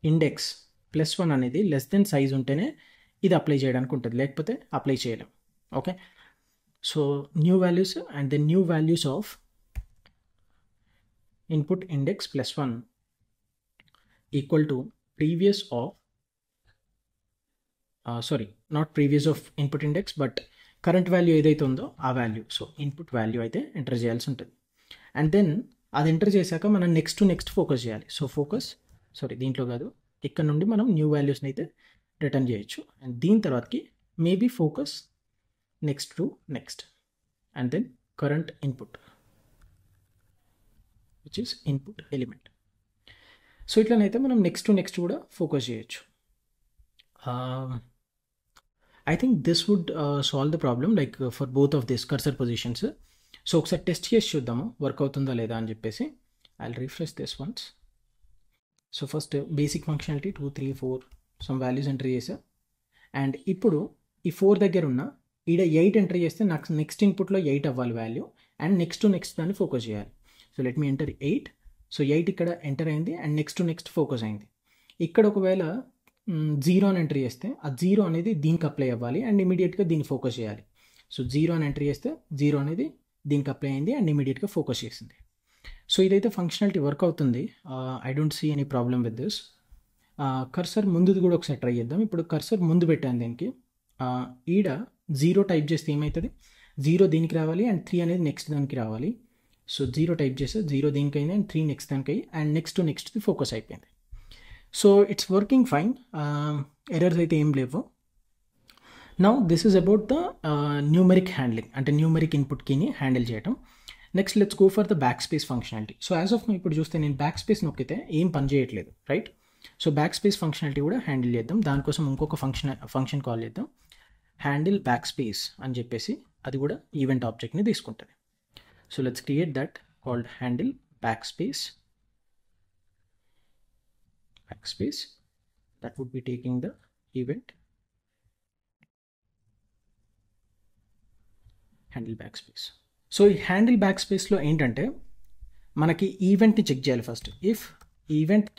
ఇండెక్స్ +1 అనేది లెస్ దెన్ సైజ్ ఉంటేనే ఇది అప్లై చేయడానికి ఉంటుంది, లేకపోతే అప్లై చేయలేం. Okay, so new values and the new values of input index +1 equal to previous of not previous of input index but current value ఏదైతే ఉందో ఆ వాల్యూ, సో ఇన్పుట్ వాల్యూ అయితే ఎంటర్ చేయాల్సి ఉంటుంది. అండ్ దెన్ అది enter చేశాక మనం next to next focus చేయాలి. సో ఫోకస్ దీంట్లో కాదు, ఇక్కడ నుండి మనం న్యూ వాల్యూస్ని అయితే రిటర్న్ చేయొచ్చు. అండ్ దీని తర్వాతకి maybe focus next to next and then current input which is input element. So ఇట్లనైతే మనం నెక్స్ట్ టు నెక్స్ట్ కూడా ఫోకస్ చేయొచ్చు. I think this would solve the problem like for both of this cursor positions. So ఒకసారి test చేసి చూద్దాము work అవుతుందా లేదా అని చెప్పేసి. I will refresh this once. So first basic functionality 2 3 4 some values enter చేసా, అండ్ ఇప్పుడు ఈ 4 దగ్గర ఉన్న ఈడ 8 ఎంటర్ చేస్తే నాకు నెక్స్ట్ ఇన్పుట్లో 8 అవ్వాలి value, and next to next దాన్ని ఫోకస్ చేయాలి. సో లెట్ మీ ఎంటర్ 8. సో 8 ఇక్కడ ఎంటర్ అయింది and next to next focus అయింది. ఇక్కడ ఒకవేళ 0 అని ఎంటర్ చేస్తే ఆ 0 అనేది దీనికి అప్లై అవ్వాలి అండ్ ఇమీడియట్గా దీన్ని ఫోకస్ చేయాలి. సో 0 అని ఎంటర్ చేస్తే 0 అనేది దీనికి అప్లై అయింది అండ్ ఇమీడియట్గా ఫోకస్ చేసింది. సో ఇదైతే ఫంక్షనాలిటీ వర్క్ అవుతుంది. I don't see any problem with this. Cursor ముందుది కూడా ఒకసారి ట్రై చేద్దాం. ఇప్పుడు కర్సర్ ముందు పెట్టాను దీనికి, ఈడ 0 టైప్ చేస్తే ఏమవుతుంది, 0 దీనికి రావాలి అండ్ 3 అనేది నెక్స్ట్ దానికి రావాలి. సో 0 టైప్ చేస్తే 0 దీనికి అయింది అండ్ 3 నెక్స్ట్ దానికి అయ్యి and next to next focus అయిపోయింది. So it's working fine, errors అయితే ఏం లేవు. Now this is about the numeric handling, అంటే న్యూమరిక్ ఇన్పుట్ కీని హ్యాండిల్ చేయడం. Next let's go for the back space functionality. So as of ఇప్పుడు చూస్తే నేను బ్యాక్ స్పేస్ నొక్కితే ఏం పని చేయట్లేదు, right. So back space functionality కూడా హ్యాండిల్ చేద్దాం. దానికోసం ఇంకొక ఫంక్షన్ కాల్ చేద్దాం, హ్యాండిల్ బ్యాక్ స్పేస్ అని చెప్పేసి. అది కూడా ఈవెంట్ ఆబ్జెక్ట్ని తీసుకుంటుంది. So let's create that called handle back space. That would be taking the event handle back space. So ఈ హ్యాండిల్ బ్యాక్ స్పేస్లో ఏంటంటే మనకి ఈవెంట్ని చెక్ చేయాలి first. If event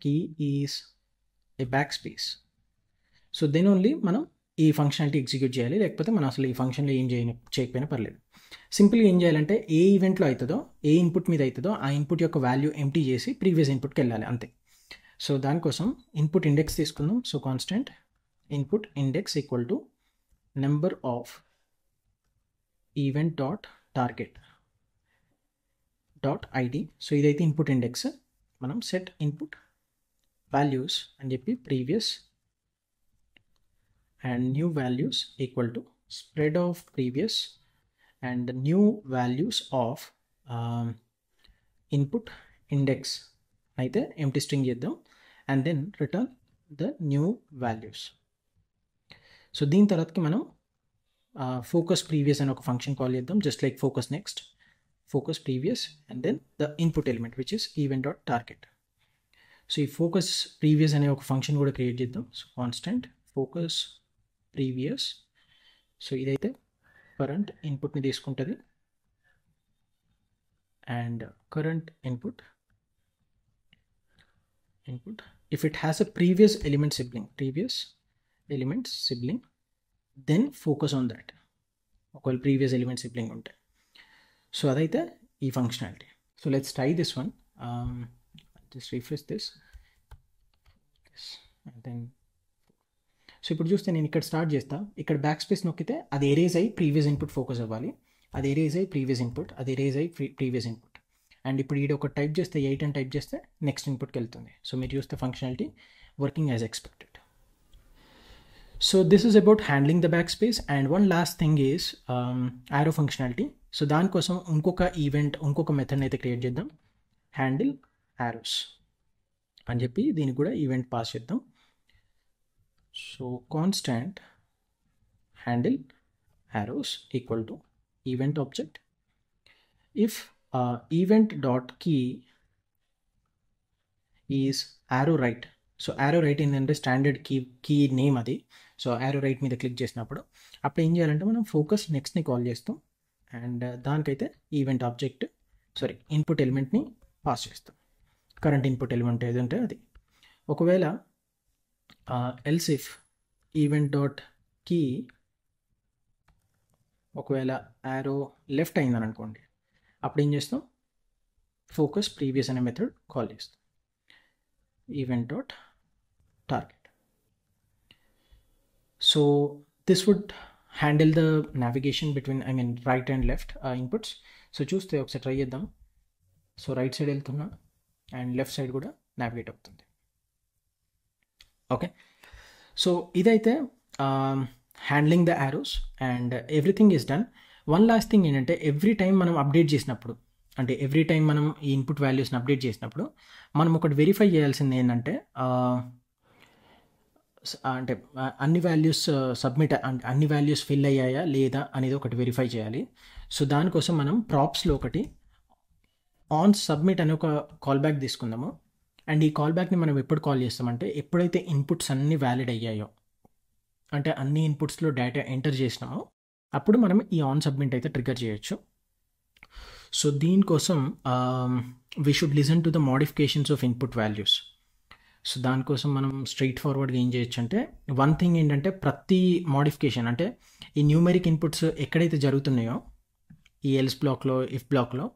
key is a backspace, so then only మనం ఈ functionality execute చేయాలి, లేకపోతే మనం అసలు ఈ ఫంక్షన్లో ఏం చేయకపోయినా పర్లేదు. సింపుల్గా ఏం చేయాలంటే ఏ ఈవెంట్లో అవుతుందో, ఏ ఇన్పుట్ మీద అవుతుందో ఆ ఇన్పుట్ యొక్క వాల్యూ ఎంప్టీ చేసి ప్రీవియస్ ఇన్పుట్కి వెళ్ళాలి అంతే. సో దానికోసం ఇన్పుట్ ఇండెక్స్ తీసుకుందాం. So constant input index equal to number of event dot target dot ID. So ఇదైతే ఇన్పుట్ ఇండెక్స్. మనం సెట్ ఇన్పుట్ వాల్యూస్ అని చెప్పి previous and new values equal to spread of previous and new values of input index అయితే empty string చేద్దాం and then return the new values. So దీని తర్వాతకి మనం focus previous అనే ఒక ఫంక్షన్ కాల్ చేద్దాం, just like focus next, focus previous and then the input element which is event dot target. So ఈ focus previous అనే ఒక ఫంక్షన్ కూడా క్రియేట్ చేద్దాం. So constant focus previous. So ఇదైతే కరెంట్ ఇన్పుట్ని తీసుకుంటుంది and current input if it has a previous element sibling then focus on that. ఒకవేళ previous element sibling ఉంటాయి. సో అదైతే ఈ functionality. So let's try this one. Just refresh this and then. సో ఇప్పుడు చూస్తే నేను ఇక్కడ స్టార్ట్ చేస్తా, ఇక్కడ బ్యాక్ స్పేస్ నొక్కితే అది ఎరేజ్ అయ్యి ప్రీవియస్ ఇన్పుట్ ఫోకస్ అవ్వాలి, అది ఎరేజ్ అయ్యి ప్రీవియస్ ఇన్పుట్, అది ఎరేజ్ అయ్యి ప్రీవియస్ ఇన్పుట్. అండ్ ఇప్పుడు ఈడ ఒక టైప్ చేస్తే 8 అని టైప్ చేస్తే నెక్స్ట్ ఇన్పుట్కి వెళ్తుంది. సో మీరు చూస్తే functionality working as expected. So this is about handling the back space. And one last thing is arrow functionality. So దానికోసం ఇంకొక మెథడ్ అయితే క్రియేట్ చేద్దాం, హ్యాండిల్ యారోస్ అని చెప్పి దీనికి కూడా ఈవెంట్ పాస్ చేద్దాం. So constant handle arrows equal to event object if event dot key is arrow right. So arrow right ఏంటంటే స్టాండర్డ్ కీ నేమ్ అది. సో arrow right మీద క్లిక్ చేసినప్పుడు అప్పుడు ఏం చేయాలంటే మనం ఫోకస్ నెక్స్ట్ని కాల్ చేస్తాం అండ్ దానికైతే ఈవెంట్ ఆబ్జెక్ట్ ఇన్పుట్ ఎలిమెంట్ని పాస్ చేస్తాం, కరెంట్ ఇన్పుట్ ఎలిమెంట్ ఏదంటే అది. ఒకవేళ else if event dot key ఒకవేళ arrow లెఫ్ట్ అయిందని అనుకోండి, అప్పుడు ఏం చేస్తాం, ఫోకస్ ప్రీవియస్ అనే మెథడ్ కాల్ చేస్తాం, event dot target. So this would handle the navigation between right and left inputs. So చూస్తే ఒకసారి ట్రై చేద్దాం. సో రైట్ సైడ్ వెళ్తున్నా అండ్ లెఫ్ట్ సైడ్ కూడా నావిగేట్ అవుతుంది. ఓకే, సో ఇదైతే handling the arrows and everything is done. One last thing ఏంటంటే every time మనం update చేసినప్పుడు, అంటే ఎవ్రీ టైం మనం ఈ ఇన్పుట్ వాల్యూస్ని అప్డేట్ చేసినప్పుడు మనం ఒకటి వెరిఫై చేయాల్సింది ఏంటంటే అంటే అన్ని వాల్యూస్ అన్ని వాల్యూస్ ఫిల్ అయ్యాయా లేదా అనేది ఒకటి వెరిఫై చేయాలి. సో దానికోసం మనం ప్రాప్స్లో ఒకటి ఆన్ సబ్మిట్ అనే ఒక కాల్ బ్యాక్ తీసుకుందాము. అండ్ ఈ కాల్ బ్యాక్ని మనం ఎప్పుడు కాల్ చేస్తామంటే ఎప్పుడైతే ఇన్పుట్స్ అన్నీ వ్యాలిడ్ అయ్యాయో, అంటే అన్ని ఇన్పుట్స్లో డేటా ఎంటర్ చేసినామో అప్పుడు మనం ఈ ఆన్ సబ్మిట్ అయితే ట్రిగర్ చేయొచ్చు. సో దీనికోసం we should listen to the modifications of input values. So దానికోసం మనం స్ట్రైట్ ఫార్వర్డ్గా ఏం చేయొచ్చు అంటే, వన్ థింగ్ ఏంటంటే ప్రతి మోడిఫికేషన్ అంటే ఈ న్యూమెరిక్ ఇన్పుట్స్ ఎక్కడైతే జరుగుతున్నాయో ఈ ఎల్స్ బ్లాక్లో, ఇఫ్ బ్లాక్లో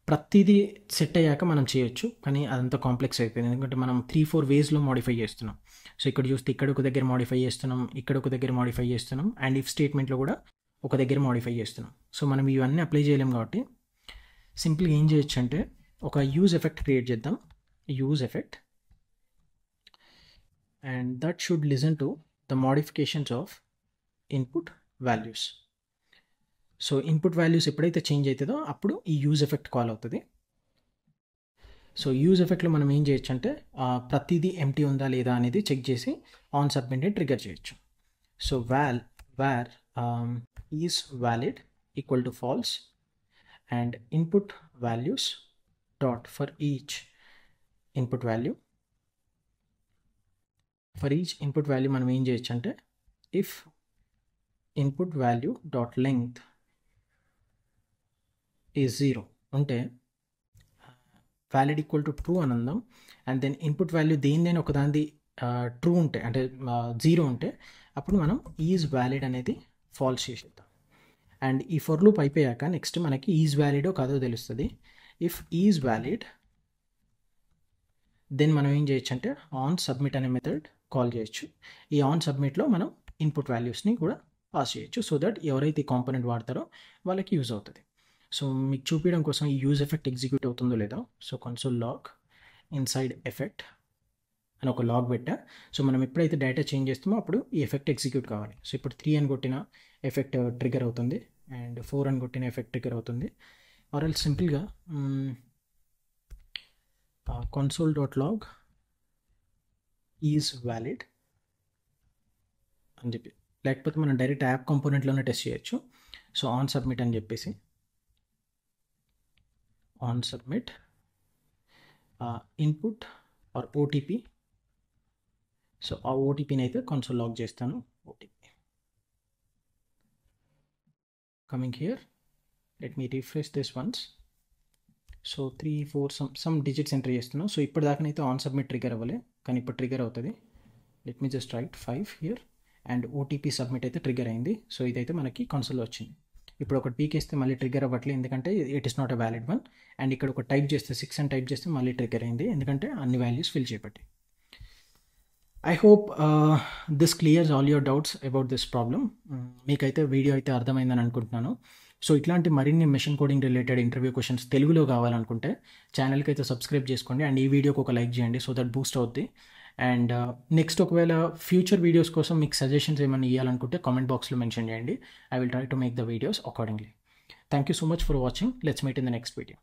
ప్రతిదీ సెట్ అయ్యాక మనం చేయొచ్చు. కానీ అదంతా కాంప్లెక్స్ అయిపోయింది, ఎందుకంటే మనం 3-4 వేస్లో మోడిఫై చేస్తున్నాం. సో ఇక్కడ చూస్తే ఇక్కడ ఒక దగ్గర మోడిఫై చేస్తున్నాం, ఇక్కడ ఒక దగ్గర మోడిఫై చేస్తున్నాం, అండ్ ఇఫ్ స్టేట్మెంట్లో కూడా ఒక దగ్గర మోడిఫై చేస్తున్నాం. సో మనం ఇవన్నీ అప్లై చేయలేం కాబట్టి సింపుల్గా ఏం చేయొచ్చు అంటే ఒక యూజ్ ఎఫెక్ట్ క్రియేట్ చేద్దాం, use effect, and that should listen to the modifications of input values. So input values ఎప్పుడైతే చేంజ్ అవుతుందో అప్పుడు ఈ యూజ్ ఎఫెక్ట్ కాల్ అవుతుంది. సో యూజ్ ఎఫెక్ట్లో మనం ఏం చేయొచ్చు అంటే ప్రతిదీ ఎంటీ ఉందా లేదా అనేది చెక్ చేసి ఆన్ సబ్మిట్ ట్రిగర్ చేయొచ్చు. So var is valid equal to false and input values dot for each input value. For each input value మనం ఏం చేయొచ్చు అంటే if input value dot length is 0 అంటే వ్యాలిడ్ ఈక్వల్ టు ట్రూ అని అందాం. And then input value దేనిదైనా ఒకదానిది true ఉంటే అంటే 0 ఉంటే అప్పుడు మనం ఈజ్ వ్యాలిడ్ అనేది ఫాల్స్ చేసేద్దాం. అండ్ ఈ ఫర్ లూప్ అయిపోయాక నెక్స్ట్ మనకి ఈజ్ వ్యాలిడో కాదో తెలుస్తుంది. ఇఫ్ ఈజ్ వ్యాలిడ్ దెన్ మనం ఏం చేయొచ్చు అంటే ఆన్ సబ్మిట్ అనే మెథడ్ కాల్ చేయొచ్చు. ఈ ఆన్ సబ్మిట్లో మనం ఇన్పుట్ వాల్యూస్ని కూడా పాస్ చేయొచ్చు సో దట్ ఎవరైతే ఈ కాంపోనెంట్ వాడతారో వాళ్ళకి యూజ్ అవుతుంది. సో మీకు చూపించడం కోసం ఈ యూజ్ ఎఫెక్ట్ ఎగ్జిక్యూట్ అవుతుందో లేదో. So console log inside effect అని ఒక లాగ్ పెట్టా. సో మనం ఎప్పుడైతే డేటా చేంజ్ చేస్తామో అప్పుడు ఈ ఎఫెక్ట్ ఎగ్జిక్యూట్ కావాలి. సో ఇప్పుడు 3 అని కొట్టిన ఎఫెక్ట్ ట్రిగర్ అవుతుంది అండ్ 4 అని కొట్టిన ఎఫెక్ట్ ట్రిగర్ అవుతుంది. ఆర్ ఎల్ సింపుల్గా console dot log is valid అని చెప్పి, లేకపోతే మనం డైరెక్ట్ యాప్ కాంపోనెంట్లోనే టెస్ట్ చేయొచ్చు. సో ఆన్ సబ్మిట్ అని చెప్పేసి on submit input or OTP. So ఆ ఓటీపీని అయితే కన్సోల్ లాగ్ చేస్తాను. OTP coming here, let me refresh this once. So 3, 4 some digits enter చేస్తున్నాం. సో ఇప్పటిదాకానైతే ఆన్ సబ్మిట్ ట్రిగర్ అవ్వలే, కానీ ఇప్పుడు ట్రిగర్ అవుతుంది. Let me just right 5 here and OTP submit అయితే ట్రిగర్ అయింది. సో ఇదైతే మనకి కన్సోల్లో వచ్చింది. ఇప్పుడు ఒకటి పీకేస్తే మళ్ళీ ట్రిగర్ అవ్వట్లేదు ఎందుకంటే it is not a valid one. And ఇక్కడ ఒక టైప్ చేస్తే 6 అని టైప్ చేస్తే మళ్ళీ ట్రిగర్ అయింది ఎందుకంటే అన్ని వాల్యూస్ ఫిల్ చేయబట్టి. I hope this clears all your doubts about this problem. మీకైతే వీడియో అయితే అర్థమైందని అనుకుంటున్నాను. సో ఇట్లాంటి మరిన్ని machine coding related interview questions తెలుగులో కావాలనుకుంటే ఛానల్కి అయితే సబ్స్క్రైబ్ చేసుకోండి అండ్ ఈ వీడియోకి ఒక లైక్ చేయండి సో దట్ బూస్ట్ అవుద్ది. అండ్ నెక్స్ట్ ఒకవేళ ఫ్యూచర్ వీడియోస్ కోసం మీకు సజెషన్స్ ఏమైనా ఇవ్వాలనుకుంటే కామెంట్ బాక్స్లో మెన్షన్ చేయండి. I will try to make the videos accordingly. Thank you so much for watching. Let's meet in the next video.